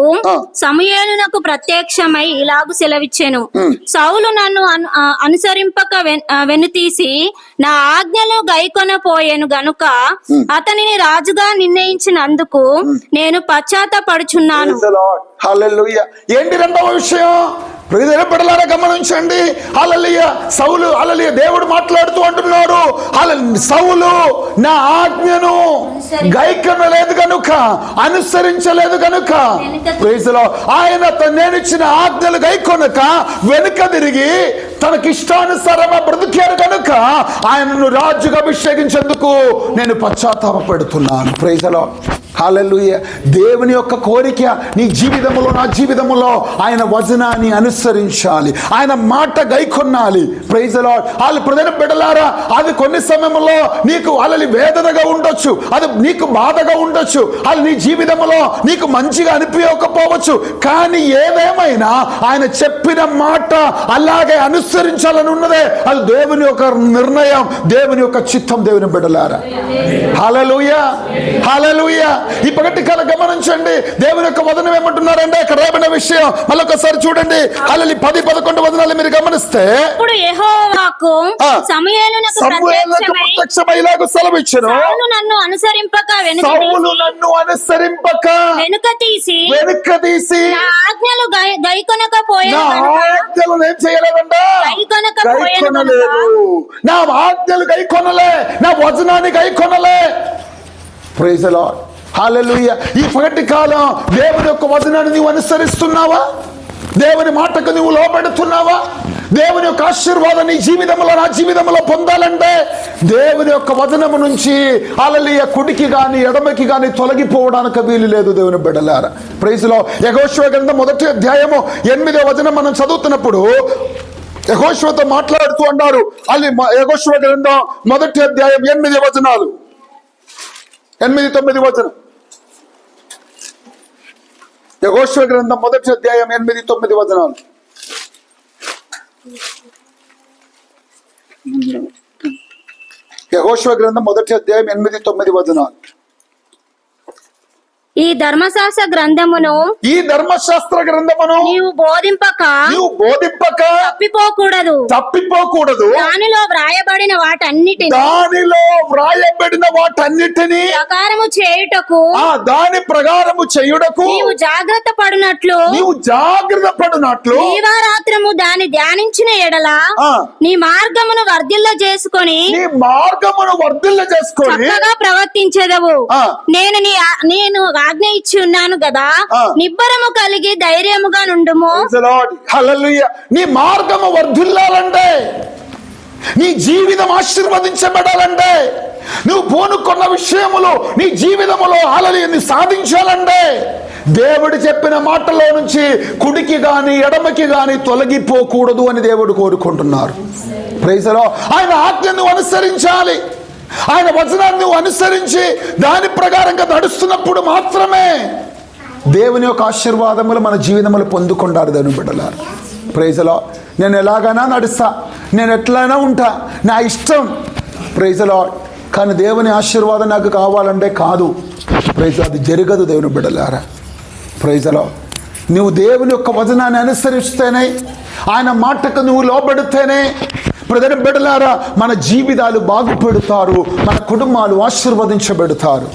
సమూయేలునకు ప్రత్యక్షమై ఇలాగు సెలవిచ్చెను, సౌలు నన్ను అనుసరింపక వెనుతీసి నా ఆజ్ఞలు గైకొనపోయెను గనుక అతనిని రాజుగా నిర్ణయించినందుకు నేను పశ్చాత్తాపడుచున్నాను. హల్లెలూయా. ఏంటి రెండవ విషయం? ప్రజల గమనించండి. హల్లెలూయా. సౌలు దేవుడు మాట్లాడుతూ అంటున్నాడు, సౌలు నా ఆజ్ఞను గైకొనలేదు కనుక, అనుసరించలేదు కనుక, ప్రైజ్ ది లార్డ్, ఆయన నేను ఇచ్చిన ఆజ్ఞలు గైకొనక వెనుక తిరిగి తనకిష్టానుసారంగా బ్రతికారు కనుక ఆయనను రాజుగా అభిషేకించేందుకు నేను పశ్చాత్తాపడుతున్నాను. Praise the lord. హల్లెలూయా. దేవుని యొక్క కోరిక నీ జీవితంలో, నా జీవితంలో ఆయన వచనాన్ని అనుసరించాలి, ఆయన మాట గైకొనాలి. Praise the lord. ప్రజల బిడ్డలారా, అది కొన్ని సమయంలో నీకు వేదనగా ఉండొచ్చు, అది నీకు బాధగా ఉండొచ్చు, అది నీ జీవితంలో నీకు మంచిగా అనిపించకపోవచ్చు. కానీ ఏదేమైనా ఆయన చెప్పిన మాట అలాగే అనుసరించాలని ఉన్నదే, అది దేవుని యొక్క నిర్ణయం, దేవుని యొక్క చిత్తం. దేవుని బిడ్డలారా, హల్లెలూయా. హల్లెలూయా. ఈ పగటి కాల గమనించండి, దేవుని యొక్క వచనం ఏమంటున్నారంటే ఇక్కడ రాబడిన విషయం మళ్ళొకసారి చూడండి. హల్లెలూయా 10-11 వచనాలు మీరు గమనిస్తే, అప్పుడు యెహోవాకు సమూయేలునకు ప్రత్యక్షమై ఇలాగ సెలవిచ్చెను, సౌలు నన్ను అనుసరింపక వెనుక తీసి నా ఆజ్ఞలు గైకొనకపోయెను ఏం చేయలేదంట, గైకొనలేదు. నా ఆజ్ఞలు గైకొనలే, నా వచనాన్ని గైకొనలే. Praise the lord, hallelujah. ఈ పగటి కాలం దేవుని యొక్క వచనాన్ని నువ్వు అనుసరిస్తున్నావా? దేవుని మాటకు నువ్వు లోబడుతున్నావా? దేవుని యొక్క ఆశీర్వాదం నీ జీవితంలో, నా జీవితంలో పొందాలంటే దేవుని యొక్క వచనము నుంచి హల్లెలూయా కుడికి గాని ఎడమకి గాని తొలగిపోవడానికి వీలు లేదు. దేవుని బిడ్డలారా, ప్రైజ్ లో యెహోషువ గ్రంథం 1వ అధ్యాయము 8వ వచనం మనం చదువుతున్నప్పుడు యెహోషువతో మాట్లాడుతూ అన్నారు. అది యెహోషువ గ్రంథం 1వ అధ్యాయం 8 వచనాలు, 8-9 వచనం. యెహోషువ గ్రంథం 1వ అధ్యాయం 8-9 వచనాలు. యెహోషువ గ్రంథం 1వ అధ్యాయం 8-9 వచనాలు. ఈ ధర్మశాస్త్ర గ్రంథమును నీవు బోధింపక తప్పిపోకూడదు. దానిలో వ్రాయబడిన వాటన్నిటిని దాని ప్రకారము చేయుటకు నీవు జాగ్రత్త పడునట్లు దీవారాత్రము దాన్ని ధ్యానించిన ఎడల నీ మార్గమును వర్ధిల్ల చేసుకొని చక్కగా ప్రవర్తించెదవు. నేను ఆజ్ఞ ఇచ్చి ఉన్నాను కదా, నిబ్బరము కలిగి ధైర్యముగా నుండుము. హల్లెలూయా. నీ మార్గము వర్ధిల్లాలంటే, నీ జీవితం ఆశీర్వదించబడాలంటే, నువ్వు పూనుకున్న విషయములు నీ జీవితములో హల్లెలూయా సాధించాలంటే దేవుడు చెప్పిన మాటలో నుంచి కుడికి గాని ఎడమకి గాని తొలగిపోకూడదు అని దేవుడు కోరుకుంటున్నారు. Praise the lord. ఆయన ఆజ్ఞను అనుసరించాలి. ఆయన వచనాన్ని నువ్వు అనుసరించి దాని ప్రకారంగా నడుస్తున్నప్పుడు మాత్రమే దేవుని యొక్క ఆశీర్వాదములు మన జీవితములు పొందుకుంటారు. దేవుని బిడ్డలారా, ప్రైజ్ ది లార్డ్. నేను ఎలాగైనా నడుస్తా, నేను ఎట్లయినా ఉంటా, నా ఇష్టం. Praise the lord. కానీ దేవుని ఆశీర్వాదం నాకు కావాలంటే కాదు. ప్రైజ్, అది జరగదు. దేవుని బిడ్డలారా, ప్రైజ్ ది లార్డ్. నువ్వు దేవుని యొక్క వచనాన్ని అనుసరిస్తేనే, ఆయన మాటకు నువ్వు లోబడితేనే ప్రజల బిడ్డలారా మన జీవితాలు బాగుపడతారు, మన కుటుంబాలు ఆశీర్వదించబడతారు.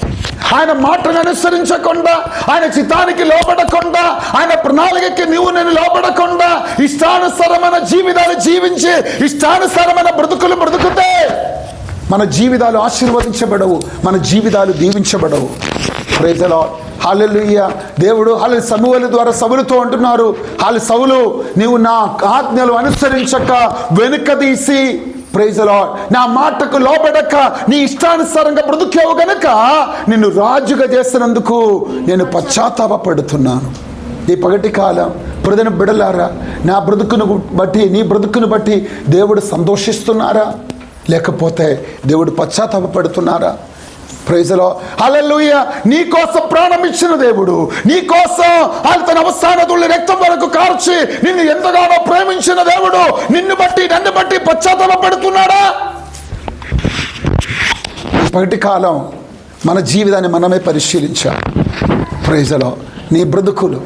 ఆయన మాటను అనుసరించకుండా, ఆయన చిత్తానికి లోబడకుండా, ఆయన ప్రణాళికకి నేను లోబడకుండా ఇష్టానుసారమైన జీవితాలు జీవించి ఇష్టానుసారమైన బ్రతుకుతే మన జీవితాలు ఆశీర్వదించబడవు, మన జీవితాలు దీవించబడవు. Praise the lord, hallelujah. దేవుడు సమూయేలు ద్వారా సౌలుతో అంటున్నారు, సౌలు నీవు నా ఆజ్ఞలు అనుసరించక వెనుకదీసి, ప్రైజ్ ది లార్డ్, నా మాటకు లోబడక నీ ఇష్టానుసారంగా బ్రతుకావు గనక నిన్ను రాజుగా చేసినందుకు నేను పశ్చాత్తాపపడుతున్నాను. ఈ పగటి కాలం ప్రజల బిడలారా, నా బ్రతుకును బట్టి, నీ బ్రతుకును బట్టి దేవుడు సంతోషిస్తున్నారా, లేకపోతే దేవుడు పశ్చాత్తాపపడుతున్నారా? Praise the lord, hallelujah. నీ కోసం ప్రాణం ఇచ్చిన దేవుడు, నీ కోసం తన అవసాన తుల్లి రక్తం వరకు కార్చి నిన్ను ఎంతగానో ప్రేమించిన దేవుడు నన్ను బట్టి పశ్చాత్తాపపడుతున్నాడా? ఇప్పటి కాలం మన జీవితాన్ని మనమే పరిశీలించాలి. Praise the lord. నీ బ్రతుకులు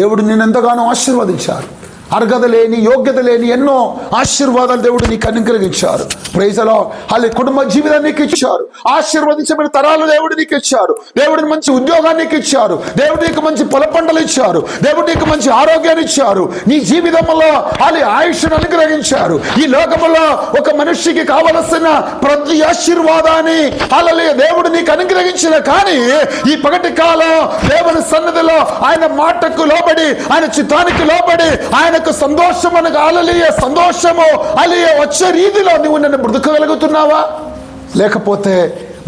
దేవుడు నిన్ను ఎంతగానో ఆశీర్వదించారు. అర్హత లేని, యోగ్యత లేని ఎన్నో ఆశీర్వాదాలు దేవుడు నీకు అనుగ్రహించారు. Praise the lord. అలాగే కుటుంబ జీవితాన్ని నీకు ఇచ్చారు, ఆశీర్వదించబడిన తరాలు దేవుడు నీకు ఇచ్చారు, దేవుడిని మంచి ఉద్యోగాన్ని నీకు ఇచ్చారు, దేవుడు నీకు మంచి పొల పంటలు ఇచ్చారు, దేవుడు నీకు మంచి ఆరోగ్యాన్ని ఇచ్చారు, నీ జీవితంలో ఆయుష్ను అనుగ్రహించారు. ఈ లోకములో ఒక మనిషికి కావలసిన ప్రతి ఆశీర్వాదాన్ని అలాగే దేవుడు నీకు అనుగ్రహించిన, కానీ ఈ పగటి కాలం దేవుని సన్నిధిలో ఆయన మాటకు లోబడి, ఆయన చిత్తానికి లోబడి, ఆయనకు సంతోషము అలలియ వచ్చే రీతిలో నువ్వు నన్ను బ్రతకగలుగుతున్నావా? లేకపోతే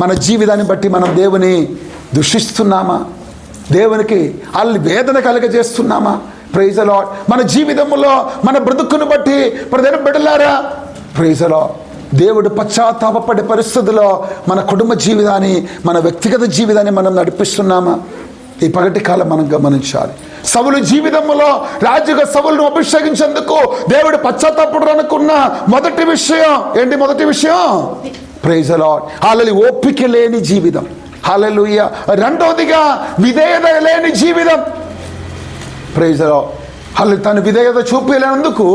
మన జీవితాన్ని బట్టి మనం దేవుని దూషిస్తున్నామా? దేవునికి వేదన కలుగజేస్తున్నామా? Praise the lord. మన జీవితంలో మన బ్రతుకును బట్టి ప్రజల బిడ్డలారా, ప్రైజ్ ది లార్డ్, దేవుడు పశ్చాత్తాపపడే పరిస్థితుల్లో మన కుటుంబ జీవితాన్ని, మన వ్యక్తిగత జీవితాన్ని మనం నడిపిస్తున్నామా? ఈ పగటి కాలం మనం గమనించాలి. సౌలు జీవితంలో రాజుగా సౌలును అభిషేకించేందుకు దేవుడు పశ్చాత్తాపడనుకున్న మొదటి విషయం ఏంటి? మొదటి విషయం ప్రైజ్ ది లార్డ్, ఓపిక లేని జీవితం. హల్లెలూయా. రెండోదిగా విధేయత లేని జీవితం. Praise the lord. హల్లెలూయా. తను విధేయత చూపలేనందుకు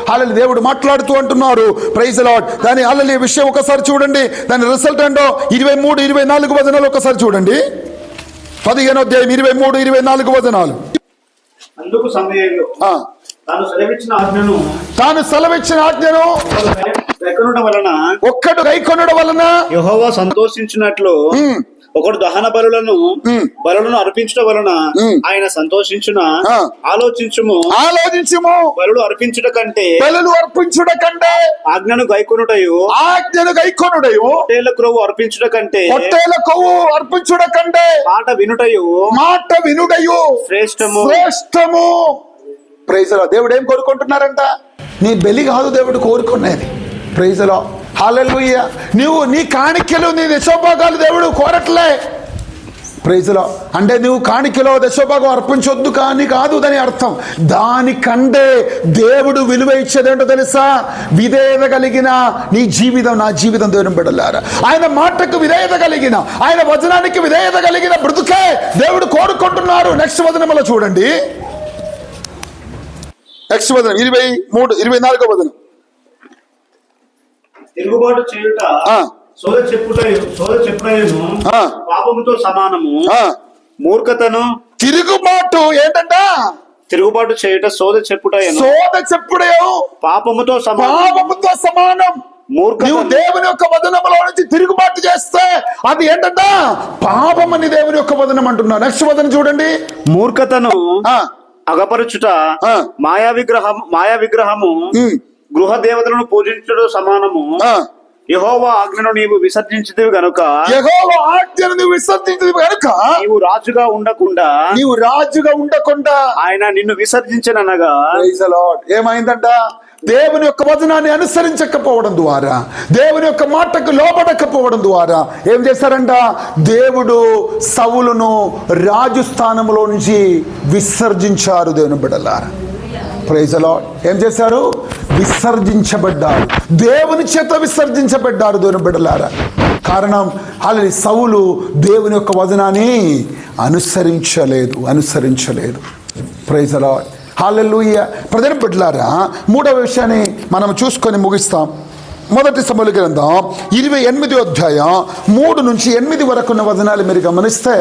హల్లెలూయా దేవుడు మాట్లాడుతూ అంటున్నారు. Praise the Lord. దాని హల్లెలూయా విషయం ఒకసారి చూడండి. దాని రిజల్ట్ ఏంటో 23, 24 వచనాలు ఒకసారి చూడండి. 15వ అధ్యాయం 23, 24 వచనాలు. అందుకు సమూయేలు తాను సెలవిచ్చిన ఆజ్ఞను ఒక్కడు గైకొనుట వలన యెహోవా సంతోషించినట్లు ఒకడు దహన బలులను అర్పించడం వలన ఆయన సంతోషించున. ఆలోచించుము బలులు అర్పించుట కంటే ఆజ్ఞను గైకొనుటయు పొట్టేళ్ల క్రొవ్వు అర్పించుట కంటే మాట వినుటయు శ్రేష్టము. Praise the lord. దేవుడు ఏం కోరుకుంటున్నారంట? నీ బలి కాదు దేవుడు కోరుకునేది. Praise the lord. హల్లెలూయా. నువ్వు నీ కాணிకలు నీ దశోభాగాలు దేవుడు కోరట్లే. Praise the lord. అంటే నువ్వు కాணிకలో దశోభాగం అర్పించొద్దు కానీ కాదు దాని అర్థం. దానికంటే దేవుడు విలువ ఇచ్చేదేంటో తెలుసా? విధేయత కలిగిన నీ జీవితం. నా జీవితం దేవుని బిడ్డలారా, ఆయన మాటకు విధేయత కలిగిన, ఆయన వచనానికి విధేయత కలిగిన బ్రతుకే దేవుడు కోరుకుంటున్నారు. నెక్స్ట్ వచనంలో చూడండి. నెక్స్ట్ వచనం 23, 24 వచనం. తిరుగుబాటు చేయుట సోద చెప్పుటయును పాపముతో సమానము. మూర్ఖతను తిరుగుబాటు ఏంటంట? తిరుగుబాటు చేయుట సోద చెప్పుటయును పాపముతో సమానం. నువ్వు దేవుని యొక్క వదనములో నుంచి తిరుగుబాటు చేస్తే అది ఏంటంట? పాపమని దేవుని యొక్క వదనం అంటున్నా. నెక్స్ట్ వదనం చూడండి. మూర్ఖతను అగపరచుట మాయా విగ్రహము గృహ దేవతలను పూజించడం సమానము. యెహోవా ఆజ్ఞను నీవు విసర్జించితివి గనుక నీవు రాజుగా ఉండకుండా ఆయన నిన్ను విసర్జించననగా. ఏమైందంట? దేవుని యొక్క వచనాన్ని అనుసరించకపోవడం ద్వారా, దేవుని యొక్క మాటకు లోబడకపోవడం ద్వారా ఏం చేశారంట? దేవుడు సౌలును రాజు స్థానంలో నుంచి విసర్జించారు. దేవుని బిడ్డలారా, ప్రైజ్ ది లార్డ్. ఏం చేశారు? విసర్జించబడ్డారు. దేవుని చేత విసర్జించబడ్డారు దేవుని బిడ్డలారా. కారణం హల్లెలూయా సౌలు దేవుని యొక్క వచనాన్ని అనుసరించలేదు. Praise the lord. హల్లెలూయా. ప్రజల బిడ్డలారా, మూడవ విషయాన్ని మనం చూసుకొని ముగిస్తాం. మొదటి సమూయేలు గ్రంథం 28వ అధ్యాయం 3 నుంచి 8 వరకు ఉన్న వచనాలు మీరు గమనిస్తే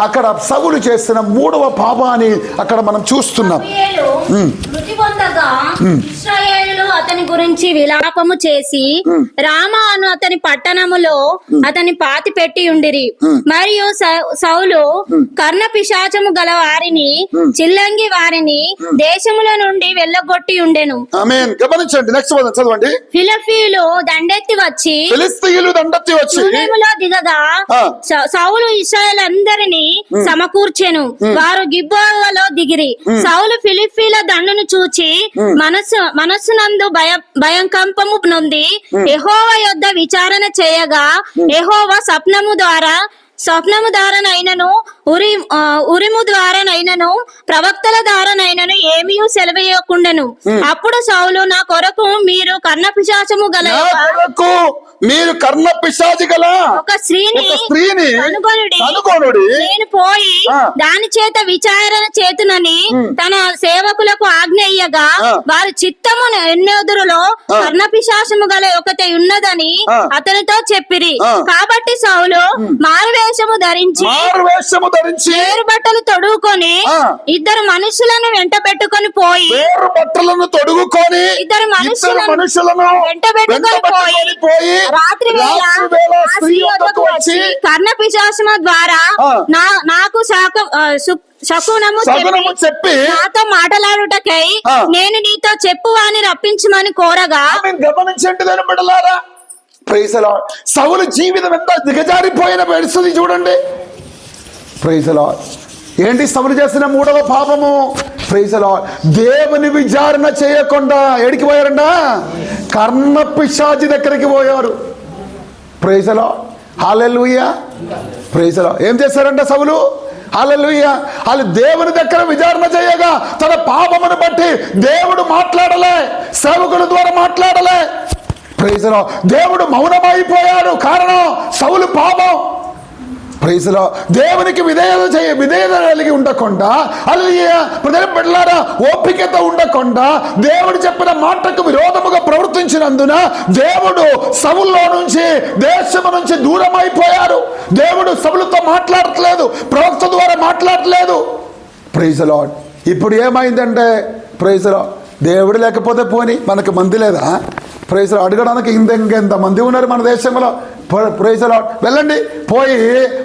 అక్కడ సౌలు చేసిన మూడవ పాపాన్ని అక్కడ మనం చూస్తున్నాం. ఇశ్రాయేలులు అతని గురించి విలాపము చేసి రామా అను అతని పట్టణములో అతని పాతి పెట్టి ఉండిరి. మరియు సౌలు కర్ణ పిశాచము గల వారిని చిల్లంగి వారిని దేశముల నుండి వెళ్ళగొట్టి ఉండెను. ఆమేన్. గమనించండి. నెక్స్ట్ వచనం చదవండి. ఫిలిష్తీయులు దండెత్తి వచ్చి షూనేములో దిగగా సౌలు ఇశ్రాయేలందరినీ సమకూర్చెను. వారు గిబ్బోవలో దిగిరి. సౌలు ఫిలిష్తీయుల దండును చూచి మనస్సునందు భయంకంపము నొంది యెహోవా యొద్ద విచారణ చేయగా యెహోవా స్వప్నము ద్వారానైనను ఉరిము ద్వారానైనను ప్రవక్తల ద్వారానైనను ఏమీ సెలవేయకుండెను. అప్పుడు సౌలు నా కొరకు మీరు కర్ణ పిశాచము గల ఒక స్త్రీని కనుగొనుడి, నేను పోయి దాని చేత విచారణ చేతునని తన సేవకులకు ఆజ్ఞయ్యగా వారి చిత్తము ఎన్నెదురులో కర్ణ పిశాచము గల ఒకటి ఉన్నదని అతనితో చెప్పిరి. కాబట్టి సౌలు మారువేషము ధరించి వేరు బట్టలు తొడుగుకొని ఇద్దరు మనుషులను వెంట పెట్టుకొని పోయి ఇద్దరు మనుషులను వెంట పెట్టుకొని పోయి రాత్రి వేళ వచ్చి కర్ణ పిశాచము ద్వారా నాకు శకునము చెప్పి నాతో మాట్లాడుటకై నేను నీతో చెప్పు అని రప్పించమని కోరగా. గమనించండి దాని బిడ్డలారా, ప్రైజ్ ది లార్డ్. సౌలు జీవితం ఎంత దిగజారిపోయిన పరిస్థితి చూడండి. Praise the lord. ఏంటి సౌలు చేసిన మూడవ పాపము? Praise the lord. దేవుని విచారణ చేయకుండా ఎడికి పోయారంట? కర్ణ పిశాచి దగ్గరికి పోయారు. Praise the lord. Hallelujah. Praise the lord. ఏం చేశారంట సౌలు? హల్లెలూయా. వాళ్ళు దేవుని దగ్గర విచారణ చేయగా తన పాపమును బట్టి దేవుడు మాట్లాడలే, సేవకుల ద్వారా మాట్లాడలే. Praise the lord. దేవుడు మౌనమైపోయాడు. కారణం సౌలు పాపం. ప్రైజ్లో దేవునికి విధేయత కలిగి ఉండకుండా, హల్లెలూయా, ప్రజల బిడ్డలారా ఓపికతో ఉండకుండా, దేవుడు చెప్పిన మాటకు విరోధముగా ప్రవర్తించినందున దేవుడు సౌలులో నుంచి, దేశము నుంచి దూరం అయిపోయారు. దేవుడు సౌలుతో మాట్లాడట్లేదు, ప్రవక్త ద్వారా మాట్లాడట్లేదు. Praise lord. ఇప్పుడు ఏమైందంటే ప్రైజ్ లార్డ్, దేవుడు లేకపోతే పోని మనకు మంది లేదా? Praise lord. అడగడానికి ఇంకెంత మంది ఉన్నారు మన దేశంలో. Praise lord. వెళ్ళండి, పోయి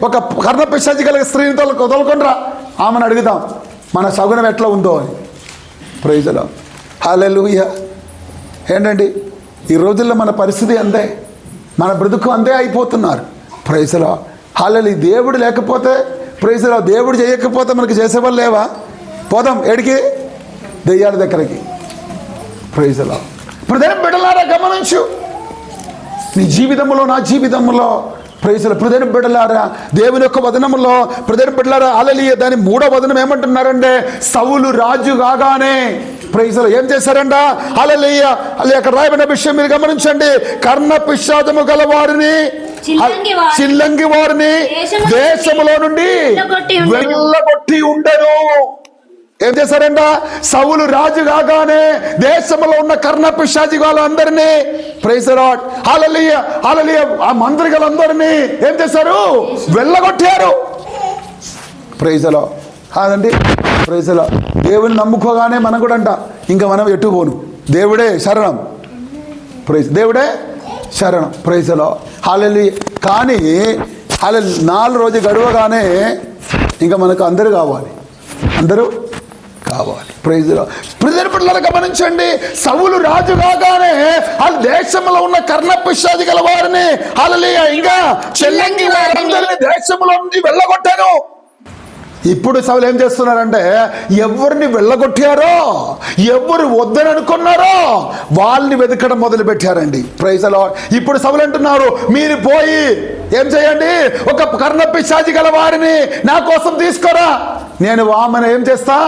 ఒక కర్ణపిశాచి కలిగిన స్త్రీని తొలకొండ్రా, ఆమెను అడుగుదాం మన సగునం ఎట్లా ఉందో అని. Praise Lord. హల్లెలూయా. ఏంటండి ఈ రోజుల్లో మన పరిస్థితి అంతే, మన బ్రతుకు అంతే అయిపోతున్నారు. Praise Lord. హల్లెలూయా. దేవుడు లేకపోతే, ప్రైజ్ లార్డ్, దేవుడు చేయకపోతే మనకు చేసేవాళ్ళు లేవా? పోదాం ఏడికి? దెయ్యాల దగ్గరికి. Praise lord. ప్రజల బిడ్డలారా గమనించు, నీ జీవితంలో, నా జీవితంలో ప్రైజ్ లార్డ్, ప్రజల బిడ్డలారా దేవుని యొక్క వదనములో, ప్రజల బిడ్డలారా హల్లెలూయా, దాని 3వ వదనం ఏమంటున్నారంటే, సౌలు రాజు కాగానే ప్రైజ్ లార్డ్ ఏం చేశారంట? హల్లెలూయా. అక్కడ రాయబడిన విషయం మీరు గమనించండి. కర్ణ పిశాచము గల వారిని, చిల్లంగి వారిని దేశములో నుండి వెళ్ళగొట్టి ఉండెను. ఏం చేశారంట? సౌలు రాజు కాగానే దేశంలో ఉన్న కర్ణ పిశాచి వాళ్ళందరినీ, ప్రైజ్ లార్డ్, హల్లెలూయా, హల్లెలూయా, ఆ మంత్రికులందరినీ ఏం చేశారు? వెళ్ళగొట్టారు. Praise Lord. కాదండి, ప్రైజ్ లార్డ్. దేవుని నమ్ముకోగానే మనం కూడా అంట, ఇంకా మనం ఎటు పోను, దేవుడే శరణం. ప్రైజ్, దేవుడే శరణం. Praise Lord. హల్లెలూయా. కానీ 4 రోజు గడవగానే ఇంకా మనకు అందరూ కావాలి, అందరూ కావాలి. Praise lord. ప్రజల బిడ్డలారా గమనించండి, సౌలు రాజు కాగానే ఆ దేశంలో ఉన్న కర్ణ పిశాచి గల వారిని, హల్లెలూయా, ఇంకా చెల్లంగి వారందరినీ దేశంలో నుంచి వెళ్ళగొట్టాను. ఇప్పుడు సౌలు ఏం చేస్తున్నారంటే, ఎవరిని వెళ్ళగొట్టారో, ఎవరు వద్దని అనుకున్నారో వాళ్ళని వెతకడం మొదలు పెట్టారండి. Praise lord. ఇప్పుడు సౌలు అంటున్నారు, మీరు పోయి ఏం చేయండి, ఒక కర్ణ పిశాచి గల వారిని నా కోసం తీసుకురా, నేను ఆమెను ఏం చేస్తా,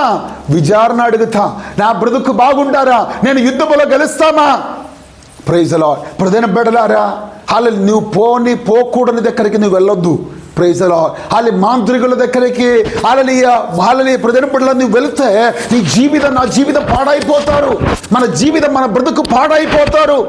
విచారణ అడుగుతా, నా బ్రతుకు బాగుంటారా, నేను యుద్ధంలో గెలుస్తామా? Praise lord. ప్రధాన బిడ్డలారా, హల్లెలూయా, నువ్వు పోకూడని దగ్గరికి నువ్వు వెళ్ళొద్దు. Praise Lord. హల్లెలూయా. మాంత్రికుల దగ్గరికి, హల్లెలూయా, హల్లెలూయా, ప్రజల బిడ్డలు నువ్వు వెళితే నీ జీవితం, నా జీవితం పాడైపోతారు, మన జీవితం, మన బ్రతుకు పాడైపోతారు.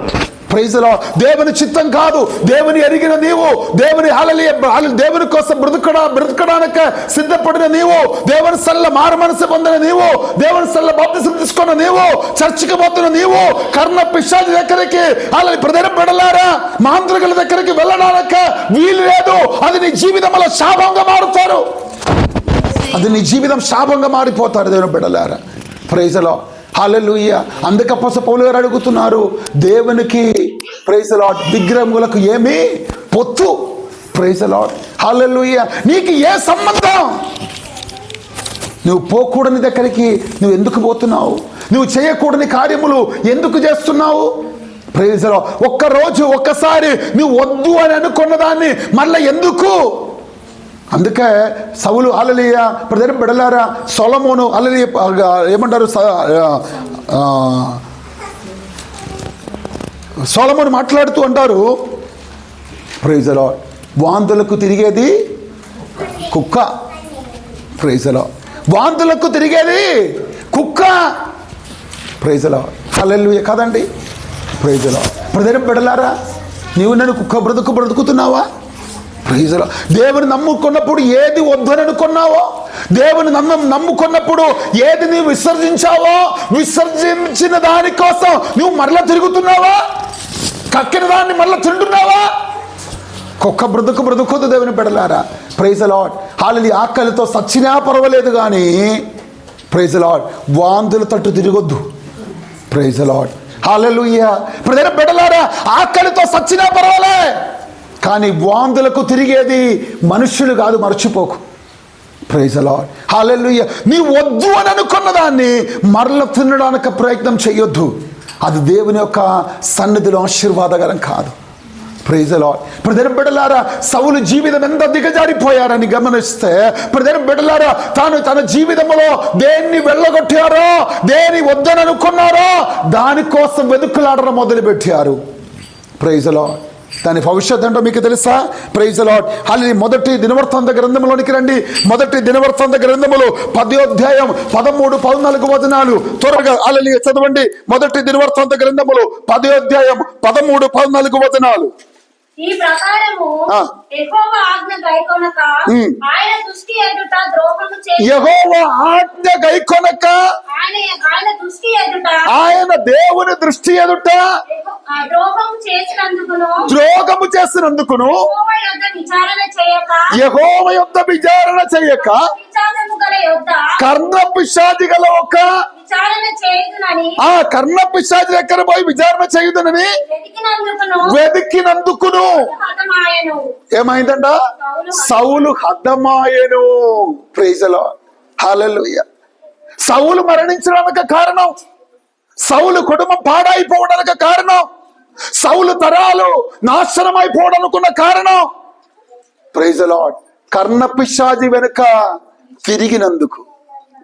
Praise Lord. దేవుని చిత్తం కాదు, దేవుని ఎరిగిన నీవు, దేవుని హల్లెలూయా, దేవుని కోసం బ్రతకడానికి సిద్ధపడిన నీవు, దేవుని సల్ల మారు మనసు పొందిన నీవు, దేవుని సల్ల బాప్తిసం తీసుకున్న నీవు, చర్చికి పోతున్న నీవు, కర్ణ పిశాచి దగ్గరికి, హల్లెలూయా, ప్రజల బిడ్డలారా మాంత్రికుల దగ్గరికి వెళ్ళడానికి వీలు లేదు. అది నీ జీవితంలో శాపంగా మారుతారు, అది నీ జీవితం శాపంగా మారిపోతారు దేవుని బిడ్డలారా. Praise Lord. హల్లెలూయా. అందుకే అపోస్తలుడు పౌలు గారు అడుగుతున్నారు, దేవునికి ప్రైజ్ లార్డ్ విగ్రహములకు ఏమి పొత్తు? Praise Lord. హల్లెలూయా. నీకు ఏ సంబంధం? నువ్వు పోకూడని దగ్గరికి నువ్వు ఎందుకు పోతున్నావు? నువ్వు చేయకూడని కార్యములు ఎందుకు చేస్తున్నావు? Praise lord. ఒక్కరోజు ఒక్కసారి నువ్వు వద్దు అని అనుకున్న దాన్ని మళ్ళీ ఎందుకు? అందుకే సౌలు, హల్లెలూయా, ప్రజల బిడ్డలారా, సొలొమోను, హల్లెలూయా, ఏమంటారు, సొలొమోను మాట్లాడుతూ అంటారు, ప్రైజ్ లార్డ్, వాంతులకు తిరిగేది కుక్క. Praise lord. వాంతులకు తిరిగేది కుక్క. Praise Lord. హల్లెలూయా. కదండి. Praise lord. ప్రజల బిడ్డలారా, నీవు నన్ను కుక్క బ్రతుకుతున్నావా? Praise Lord. దేవుని నమ్ముకున్నప్పుడు ఏది వద్దని అనుకున్నావో, దేవుని నమ్ముకున్నప్పుడు ఏది నీవు విసర్జించావో, విసర్జించిన దానికోసం నువ్వు మరలా తిరుగుతున్నావా? కక్కిన దాన్ని మరలా తింటున్నావా? కుక్క బ్రతుకుద్దు దేవుని బిడ్డలారా. Praise Lord. హల్లెలూయా. ఆకలితో సచ్చినా పర్వాలేదు కానీ ప్రైజ్ లార్డ్ వాంతుల తట్టు తిరగొద్దు. Praise Lord. హల్లెలూయా. ప్రజల బిడ్డలారా, ఆకలితో సచ్చినా పర్వాలే కానీ వాంతులకు తిరిగేది మనుష్యులు కాదు, మర్చిపోకు. Praise Lord. హల్లెలూయా. నీ వద్దు అని అనుకున్న దాన్ని మరల తినడానికి ప్రయత్నం చేయొద్దు. అది దేవుని యొక్క సన్నిధిలో ఆశీర్వాదకరం కాదు. Praise lord. ప్రజల బిడ్డలారా, సౌలు జీవితం ఎంత దిగజారిపోయారని గమనిస్తే, ప్రజల బిడ్డలారా, తన జీవితంలో దేన్ని వెళ్ళగొట్టారో, దేని వద్దని అనుకున్నారో దానికోసం వెతుకులాడడం మొదలుపెట్టారు. Praise Lord. దాని భవిష్యత్ ఏంటో మీకు తెలుసా? Praise Lord. హల్లెలూయా. మొదటి దినవృత్తాంత గ్రంథంలోనికి రండి. మొదటి దినవృత్తాంత గ్రంథములు 10వ అధ్యాయం 13, 14 వచనాలు త్వరగా హల్లెలూయా చదవండి. మొదటి దినవృత్తాంత గ్రంథములు 10వ అధ్యాయం 13, 14 వచనాలు. ఈ ప్రకారము యెహోవా ఆజ్ఞ గైకొనక ఆయన దృష్టి ఎదుట ద్రోహము చేసి యెహోవా ఆజ్ఞ గైకొనక ఆయన దృష్టి ఎదుట ఆయన దేవుని దృష్టి ఎదుట ద్రోహము చేసినందుకును యెహోవా యొద్ద విచారణ చేయక యెహోవా యొద్ద విచారణ చేయక పిశాచము గల యొద్ద కర్ణ పిశాచి గల ఒక విచారణ చేయుదునని ఆ కర్ణ పిశాచి దగ్గర పోయి విచారణ చేయుదునని వెతికినందుకును హతమాయెను. ఏమైందంట? సౌలు హతమాయెను. Praise the lord. హల్లెలూయా. సౌలు మరణించడానికి కారణం, సౌలు కుటుంబం పాడైపోవడానికి కారణం, సౌలు తరాలు నాశనం అయిపోవడానుకున్న కారణం ప్రైజ్ ది లార్డ్ కర్ణ పిశాచి వెనుక తిరిగినందుకు.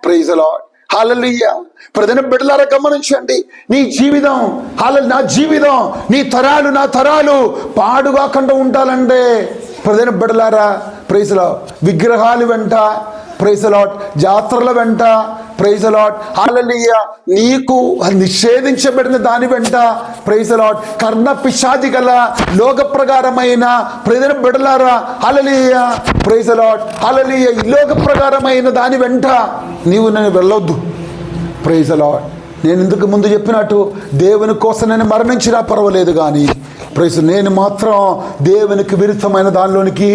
Praise the lord. హల్లెలూయా. ప్రజల బిడ్డలారా గమనించండి. నీ జీవితం నా జీవితం, నీ తరాలు నా తరాలు పాడుగాకుండా ఉండాలంటే ప్రజల బిడ్డలారా ప్రైజ్ ది లార్డ్ విగ్రహాలు వెంట, ప్రైజ్ ది లార్డ్ జాతరల వెంట, ప్రైజ్ ది లార్డ్ హల్లెలూయా నీకు నిషేధించబడిన దాని వెంట, ప్రైజ్ ది లార్డ్ కర్ణ పిశాచి గల లోక ప్రకారమైన ప్రజల బిడ్డలారా hallelujah praise the lord hallelujah ఈ లోక ప్రకారమైన దాని వెంట నేను వెళ్ళొద్దు. Praise the lord. నేను ఇందుకు ముందు చెప్పినట్టు దేవుని కోసం నేను మరణించినా పర్వాలేదు, కానీ ప్రైజ్ నేను మాత్రం దేవునికి విరుద్ధమైన దానిలోనికి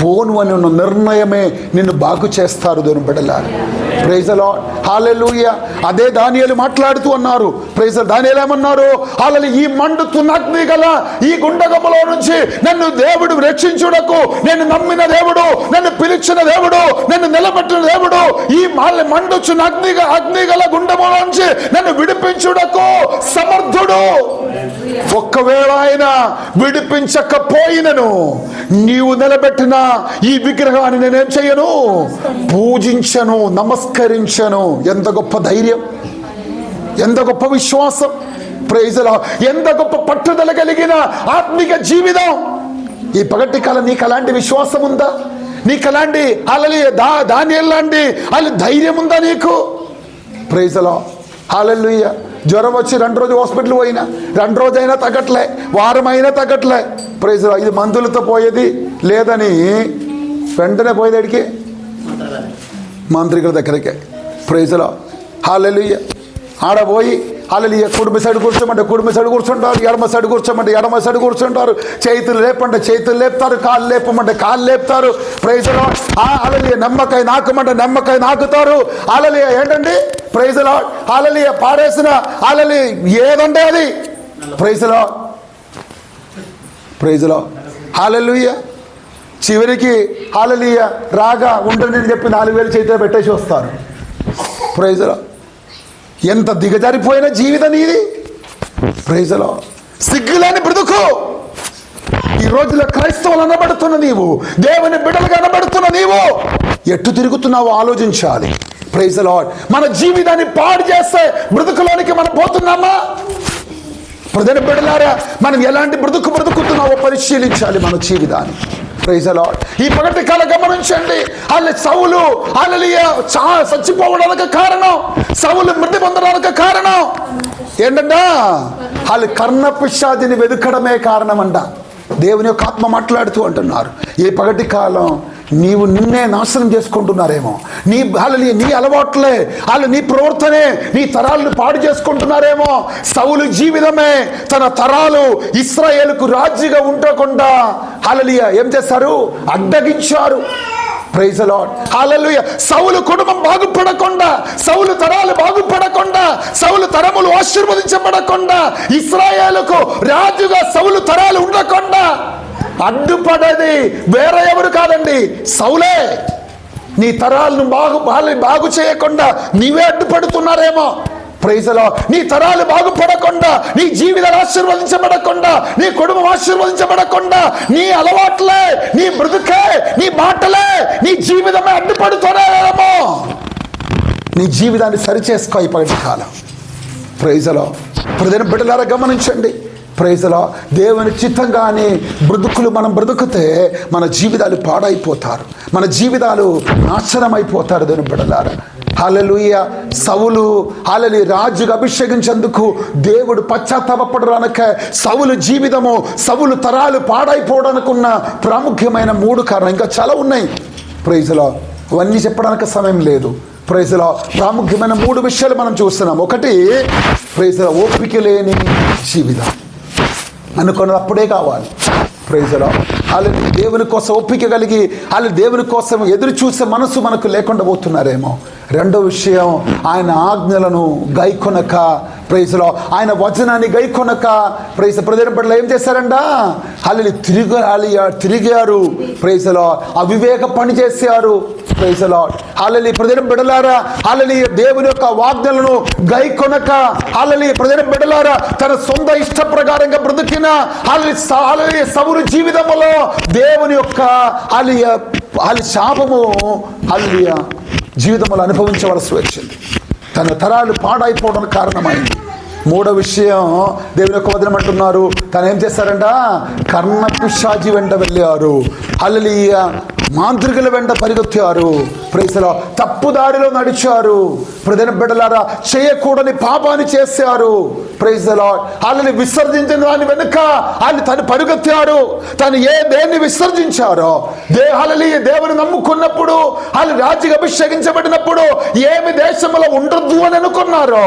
పోను అని ఉన్న నిర్ణయమే నిన్ను బాగు చేస్తారు దేవుని బిడ్డలారా. ప్రైజ్ ది లార్డ్ హల్లెలూయా. అదే దానియేలు మాట్లాడుతూ అన్నారు. ప్రైజ్ దానియేలు ఏమన్నారు? హల్లెలూయా ఈ మండుతున్న అగ్ని గల ఈ గుండగములో నుంచి నన్ను దేవుడు రక్షించుటకు, నేను నమ్మిన దేవుడు, నన్ను పిలిచిన దేవుడు, నన్ను నిలబెట్టిన దేవుడు ఈ మండుచున్న అగ్ని గల గుండములో నుంచి నన్ను విడిపించుటకు సమర్థుడు. ఒక్కవేళ ఆయన విడిపించకపోయినను నీవు నిలబెట్టిన ఈ విగ్రహాన్ని నేనేం చేయను? పూజించను, నమస్కరించను. ఎంత గొప్ప ధైర్యం, ఎంత గొప్ప విశ్వాసం, ప్రైజ్ ది లార్డ్ ఎంత గొప్ప పట్టుదల కలిగిన ఆత్మిక జీవితం. ఈ పగటి కాలం నీకు అలాంటి విశ్వాసం ఉందా? నీకు అలాంటి హల్లెలూయా దానియేలు లాంటి ధైర్యం ఉందా నీకు? ప్రైజ్ ది లార్డ్ హల్లెలూయా. జ్వరం వచ్చి 2 రోజులు హాస్పిటల్ పోయినా 2 రోజైనా తగ్గట్లే, వారం అయినా తగ్గట్లే. Praise the lord. ఇది మందులతో పోయేది లేదని వెంటనే పోయేదాడికి మంత్రికుల దగ్గరికి. ప్రైజ్ ది లార్డ్ హల్లెలూయా. ఆడ పోయి హల్లెలూయా కుడిమి సైడ్ కూర్చోమంటే కుడిమి సైడ్ కూర్చుంటారు, ఎడమ సైడ్ కూర్చోమంటే ఎడమ సైడ్ కూర్చుంటారు, చేతులు లేపంటే చేతులు లేపుతారు, కాళ్ళు లేపమంటే కాళ్ళు లేపుతారు. Praise the lord hallelujah. నిమ్మకాయ నాకమంటే నిమ్మకాయ నాకుతారు. హల్లెలూయా. ఏంటండి? Praise the lord hallelujah. పాడేసిన హల్లెలూయా ఏదంటే అది. Praise the Lord praise the lord hallelujah. చివరికి హల్లెలూయా రాగా ఉండని నేను చెప్పి 4,000 చేతిలో పెట్టేసి వస్తారు. Praise the lord. ఎంత దిగజారిపోయిన జీవితం ఇది. Praise the lord. సిగ్గులేని బ్రతుకు. ఈ రోజుల్లో క్రైస్తవులు అనబడుతున్న నీవు, దేవుని బిడ్డలుగా అనబడుతున్న నీవు ఎట్టు తిరుగుతున్నావో ఆలోచించాలి. Praise the lord. మన జీవితాన్ని పాడు చేస్తే బ్రతుకులోనికి మనం పోతున్నామా? ప్రజల బిడ్డలారా మనం ఎలాంటి బ్రతుకుతున్నావో పరిశీలించాలి మన జీవితాన్ని. Praise the lord. ఈ పగటి కాల గమనించండి. సౌలు హల్లెలూయా చచ్చిపోవడానికి కారణం, సౌలు మృతి పొందడానికి కారణం ఏంటంటే కర్ణ పిశాచిని వెతుకడమే కారణం అంట. దేవుని యొక్క ఆత్మ మాట్లాడుతూ అంటున్నారు. ఈ పగటి కాలం నీవు నిన్నే నాశనం చేసుకుంటున్నారేమో, నీ అలవాట్లే నీ ప్రవర్తనే నీ తరాలను పాడు చేసుకుంటున్నారేమో. సౌలు జీవితమే తన తరాలు ఇశ్రాయేలుకు రాజుగా ఉండకుండా హల్లెలూయా ఏం చేస్తారు? అడ్డగించారు. Praise the lord hallelujah. సౌలు కుటుంబం బాగుపడకుండా, సౌలు తరాలు బాగుపడకుండా, సౌలు తరములు ఆశీర్వదించబడకుండా, ఇశ్రాయేలుకు రాజుగా సౌలు తరాలు ఉండకుండా అడ్డుపడేది వేరే ఎవరు కాదండి, సౌలే. నీ తరాలను బాగు చేయకుండా నీవే అడ్డుపడుతున్నారేమో. Praise the lord. నీ తరాలు బాగుపడకుండా, నీ జీవితాలు ఆశీర్వదించబడకుండా, నీ కుటుంబం ఆశీర్వదించబడకుండా, నీ అలవాట్లే, నీ బ్రతుకే, నీ మాటలే, నీ జీవితమే అడ్డుపడుతున్నారేమో. నీ జీవితాన్ని సరిచేసుకో ఈ పగటి కాలం. Praise the lord. ప్రజల బిడ్డలారా గమనించండి. Praise the lord. దేవుని చిత్తంగానే బ్రతుకులు మనం బ్రతుకుతే మన జీవితాలు పాడైపోతారు, మన జీవితాలు నాశనం అయిపోతారు. దేవుని బిడ్డలారా, హల్లెలూయా. సౌలు హల్లెలూయా రాజుగా అభిషేకించేందుకు దేవుడు పశ్చాత్తాపపడడానికే సౌలు జీవితము, సౌలు తరాలు పాడైపోవడానికి ఉన్న ప్రాముఖ్యమైన 3 కారణాలు. ఇంకా చాలా ఉన్నాయి. Praise the lord. అవన్నీ చెప్పడానికి సమయం లేదు. Praise the lord. ప్రాముఖ్యమైన 3 విషయాలు మనం చూస్తున్నాం. ఒకటి, ప్రైజ్ ది లార్డ్, ఓపిక లేని జీవితం. అనుకున్నప్పుడే కావాలి. Praise the lord. వాళ్ళు దేవుని కోసం ఓపిక కలిగి వాళ్ళు దేవుని కోసం ఎదురు చూసే మనసు మనకు లేకుండా పోతున్నారేమో. రెండో విషయం, ఆయన ఆజ్ఞలను గైకొనక, ప్రైజ్ ది లార్డ్, ఆయన వచనాన్ని గైకొనక, ప్రైజ్ ప్రజల పట్ల ఏం చేశారంట? వాళ్ళు తిరిగారు. Praise the lord. అవివేక పని చేశారు. Praise the lord. హల్లెలూయా. ప్రజల బిడ్డలారా, హల్లెలూయా, దేవుని యొక్క వాగ్దానాలను గైకొనక, హల్లెలూయా, ప్రజల బిడ్డలారా, తన సొంత ఇష్ట ప్రకారంగా బ్రతికిన హల్లెలూయా సౌలు జీవితంలో దేవుని యొక్క హల్లెలూయా శాపము హల్లెలూయా జీవితంలో అనుభవించవలసి వచ్చింది. తన తరాలు పాడైపోవడానికి కారణమైంది. 3వ విషయం, దేవుని యొక్క వచనం అంటున్నారు, తను ఏం చేశారంట? కర్ణపిశాచి వెంట వెళ్ళారు. హల్లెలూయా. మాంత్రికుల వెంట పరిగెత్తారు. Praise the Lord. తప్పుదారిలో నడిచారు. ప్రజల బిడ్డలారా, చేయకూడని పాపాన్ని చేశారు. Praise the Lord. వాళ్ళని విసర్జించిన దాని వెనుక వాళ్ళు తను పరిగెత్తారు. తను దేన్ని విసర్జించారో, హల్లెలూయా, దేవుని నమ్ముకున్నప్పుడు, వాళ్ళు రాజుగా అభిషేకించబడినప్పుడు ఏమి దేశంలో ఉండొద్దు అని అనుకున్నారో,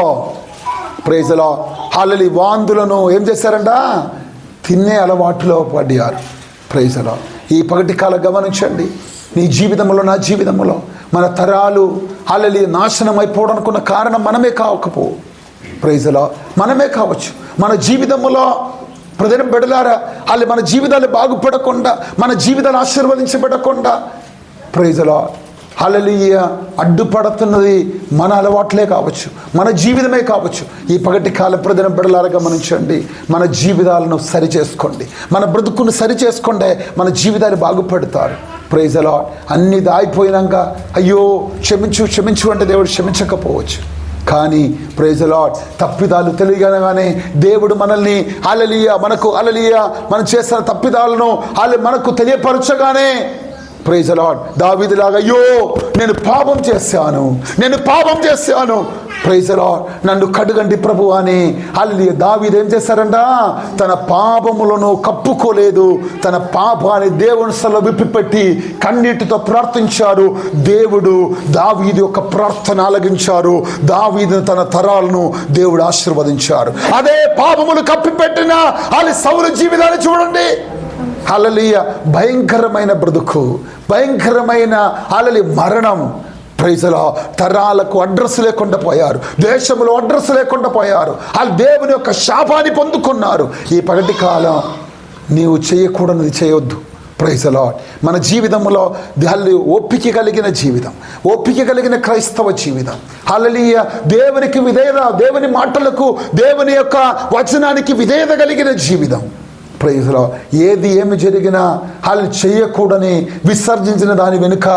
ప్రైజ్ ది లార్డ్, హల్లెలూయా, వాందులను ఏం చేశారంట? తినే అలవాటులో పడ్డారు. Praise the lord. ఈ పగటి కాలం గమనించండి. నీ జీవితంలో, నా జీవితంలో మన తరాలు హల్లెలూయా నాశనం అయిపోవడానికి ఉన్న కారణం మనమే కావకపో. Praise the lord. మనమే కావచ్చు. మన జీవితంలో ప్రజల బిడ్డలారా, వాళ్ళు మన జీవితాలు బాగుపడకుండా, మన జీవితాలు ఆశీర్వదించబడకుండా, ప్రైజ్ ది లార్డ్, హల్లెలూయా, అడ్డుపడుతున్నది మన అలవాట్లే కావచ్చు, మన జీవితమే కావచ్చు. ఈ పగటి కాల ప్రజల బిడ్డలారా గమనించండి. మన జీవితాలను సరి చేసుకోండి, మన బ్రతుకును సరి చేసుకుంటే మన జీవితాలు బాగుపడతారు. Praise the lord. అన్ని దాయిపోయినాక అయ్యో క్షమించు అంటే దేవుడు క్షమించకపోవచ్చు. కానీ ప్రైజ్ ది లార్డ్, తప్పిదాలు తెలియగానే దేవుడు మనల్ని హల్లెలూయా మనం చేసిన తప్పిదాలను మనకు తెలియపరచగానే, ప్రైజ్ ది లార్డ్, దావీదులాగా అయ్యో నేను పాపం చేశాను, ప్రైజ్ ది లార్డ్, నన్ను కడుగండి ప్రభు అని హల్లెలూయా దావీదు ఏం చేశారంట? తన పాపములను కప్పుకోలేదు. తన పాపాన్ని దేవుని సలో విప్పిపెట్టి కన్నీటితో ప్రార్థించారు. దేవుడు దావీదు యొక్క ప్రార్థన ఆలకించారు. దావీదు తన తరాలను దేవుడు ఆశీర్వదించారు. అదే పాపములు కప్పిపెట్టిన సౌలు జీవితాన్ని చూడండి. హల్లెలూయా. భయంకరమైన బ్రతుకు, భయంకరమైన మరణం. Praise the lord. తరాలకు అడ్రస్ లేకుండా పోయారు, దేశంలో అడ్రస్ లేకుండా పోయారు. వాళ్ళు దేవుని యొక్క శాపాన్ని పొందుకున్నారు. ఈ పగటి కాలం నీవు చేయకూడనిది చేయొద్దు. Praise the lord. మన జీవితంలో ఓపిక కలిగిన జీవితం, ఓపిక కలిగిన క్రైస్తవ జీవితం, హల్లెలూయా, దేవునికి విధేయత, దేవుని మాటలకు, దేవుని యొక్క వచనానికి విధేయత కలిగిన జీవితం. Praise the lord. ఏమి జరిగినా వాళ్ళు చేయకూడని, విసర్జించిన దాని వెనుక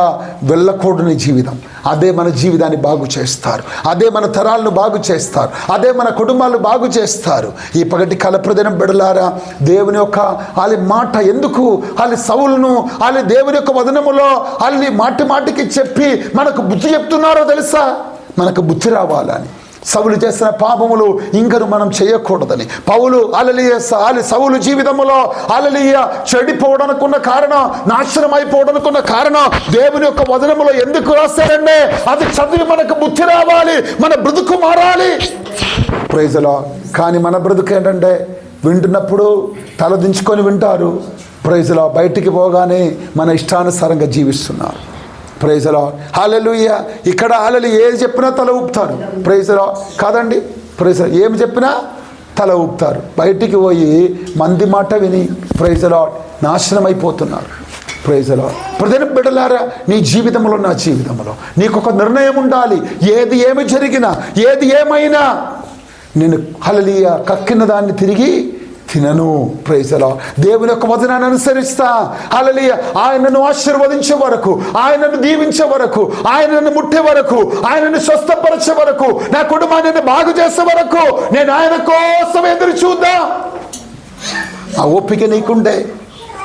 వెళ్ళకూడని జీవితం, అదే మన జీవితాన్ని బాగు చేస్తారు, అదే మన తరాలను బాగు చేస్తారు, అదే మన కుటుంబాలను బాగు చేస్తారు. ఈ పగటి కాల ప్రజల బిడ్డలారా, దేవుని యొక్క మాట ఎందుకు సౌలును దేవుని యొక్క వదనములో మాటికి చెప్పి మనకు బుద్ధి చెప్తున్నారో తెలుసా? మనకు బుద్ధి రావాలని. సౌలు చేసిన పాపములు ఇంకను మనం చేయకూడదని. సౌలు జీవితంలో చెడిపోవడానికి ఉన్న కారణం, నాశనం అయిపోవడానికి ఉన్న కారణం దేవుని యొక్క వచనములో ఎందుకు రాస్తారంటే అది చదివి మనకు బుద్ధి రావాలి, మన బ్రతుకు మారాలి. Praise the lord. కానీ మన బ్రతుకు ఏంటంటే వింటున్నప్పుడు తలదించుకొని వింటారు. Praise the Lord. బయటికి పోగానే మన ఇష్టానుసారంగా జీవిస్తున్నారు. Praise the lord. హల్లెలూయా. ఇక్కడ ఏది చెప్పినా తల ఊపుతారు. Praise the lord. కాదండి, ప్రైజ్ ఏమి చెప్పినా తల ఊపుతారు. బయటికి పోయి మంది మాట విని ప్రైజ్ ది లార్డ్ నాశనం అయిపోతున్నారు. Praise the lord. ప్రజల బిడ్డలారా, నీ జీవితంలో, నా జీవితంలో నీకు ఒక నిర్ణయం ఉండాలి. ఏమి జరిగినా, ఏమైనా నేను హల్లెలూయా కక్కిన దాన్ని తిరిగి తినను. Praise the lord. దేవుని యొక్క వచనాన్ని అనుసరిస్తా. హల్లెలూయా. ఆయనను ఆశీర్వదించే వరకు, ఆయనను దీవించే వరకు, ఆయనను ముట్టే వరకు, ఆయనను స్వస్థపరిచే వరకు, నా కుటుంబాన్ని బాగు చేసే వరకు నేను ఆయన కోసం ఎదురు చూద్దాం. ఆ ఓపిక నీకుండే,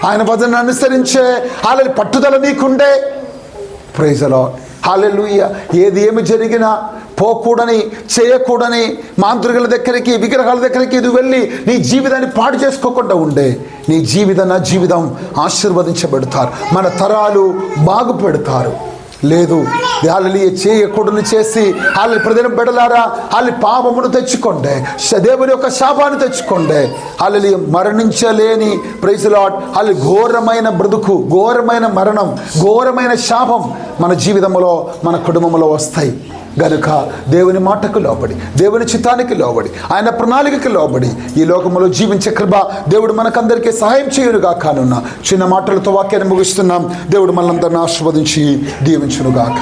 ఆయన వదన అనుసరించే అలాంటి పట్టుదల నీకుండే. Praise the lord. హల్లెలూయా. ఏమి జరిగినా పోకూడని, చేయకూడని మాంత్రికుల దగ్గరికి, విగ్రహాల దగ్గరికి ఇది వెళ్ళి నీ జీవితాన్ని పాడు చేసుకోకుండా ఉండే. నీ జీవితం, నా జీవితం ఆశీర్వదించబడతారు, మన తరాలు బాగుపెడతారు. లేదు, హల్లెలూయా, చేయకూడని చేసి వాళ్ళ ప్రజల బిడ్డలారా వాళ్ళ పాపమును తెచ్చుకోండి, దేవుని యొక్క శాపాన్ని తెచ్చుకోండి. హల్లెలూయా, మరణించలేని, ప్రైజ్ ది లార్డ్, వాళ్ళ ఘోరమైన బ్రతుకు, ఘోరమైన మరణం, ఘోరమైన శాపం మన జీవితంలో, మన కుటుంబంలో వస్తాయి. గనుక దేవుని మాటకు లోబడి, దేవుని చిత్తానికి లోబడి, ఆయన ప్రణాళికకి లోబడి ఈ లోకంలో జీవించే కృప దేవుడు మనకందరికీ సహాయం చేయునుగా. కానున్న చిన్న మాటలతో వాక్యాన్ని ముగిస్తున్నాం. దేవుడు మనల్ని ఆశీర్వదించి దీవించునుగాక.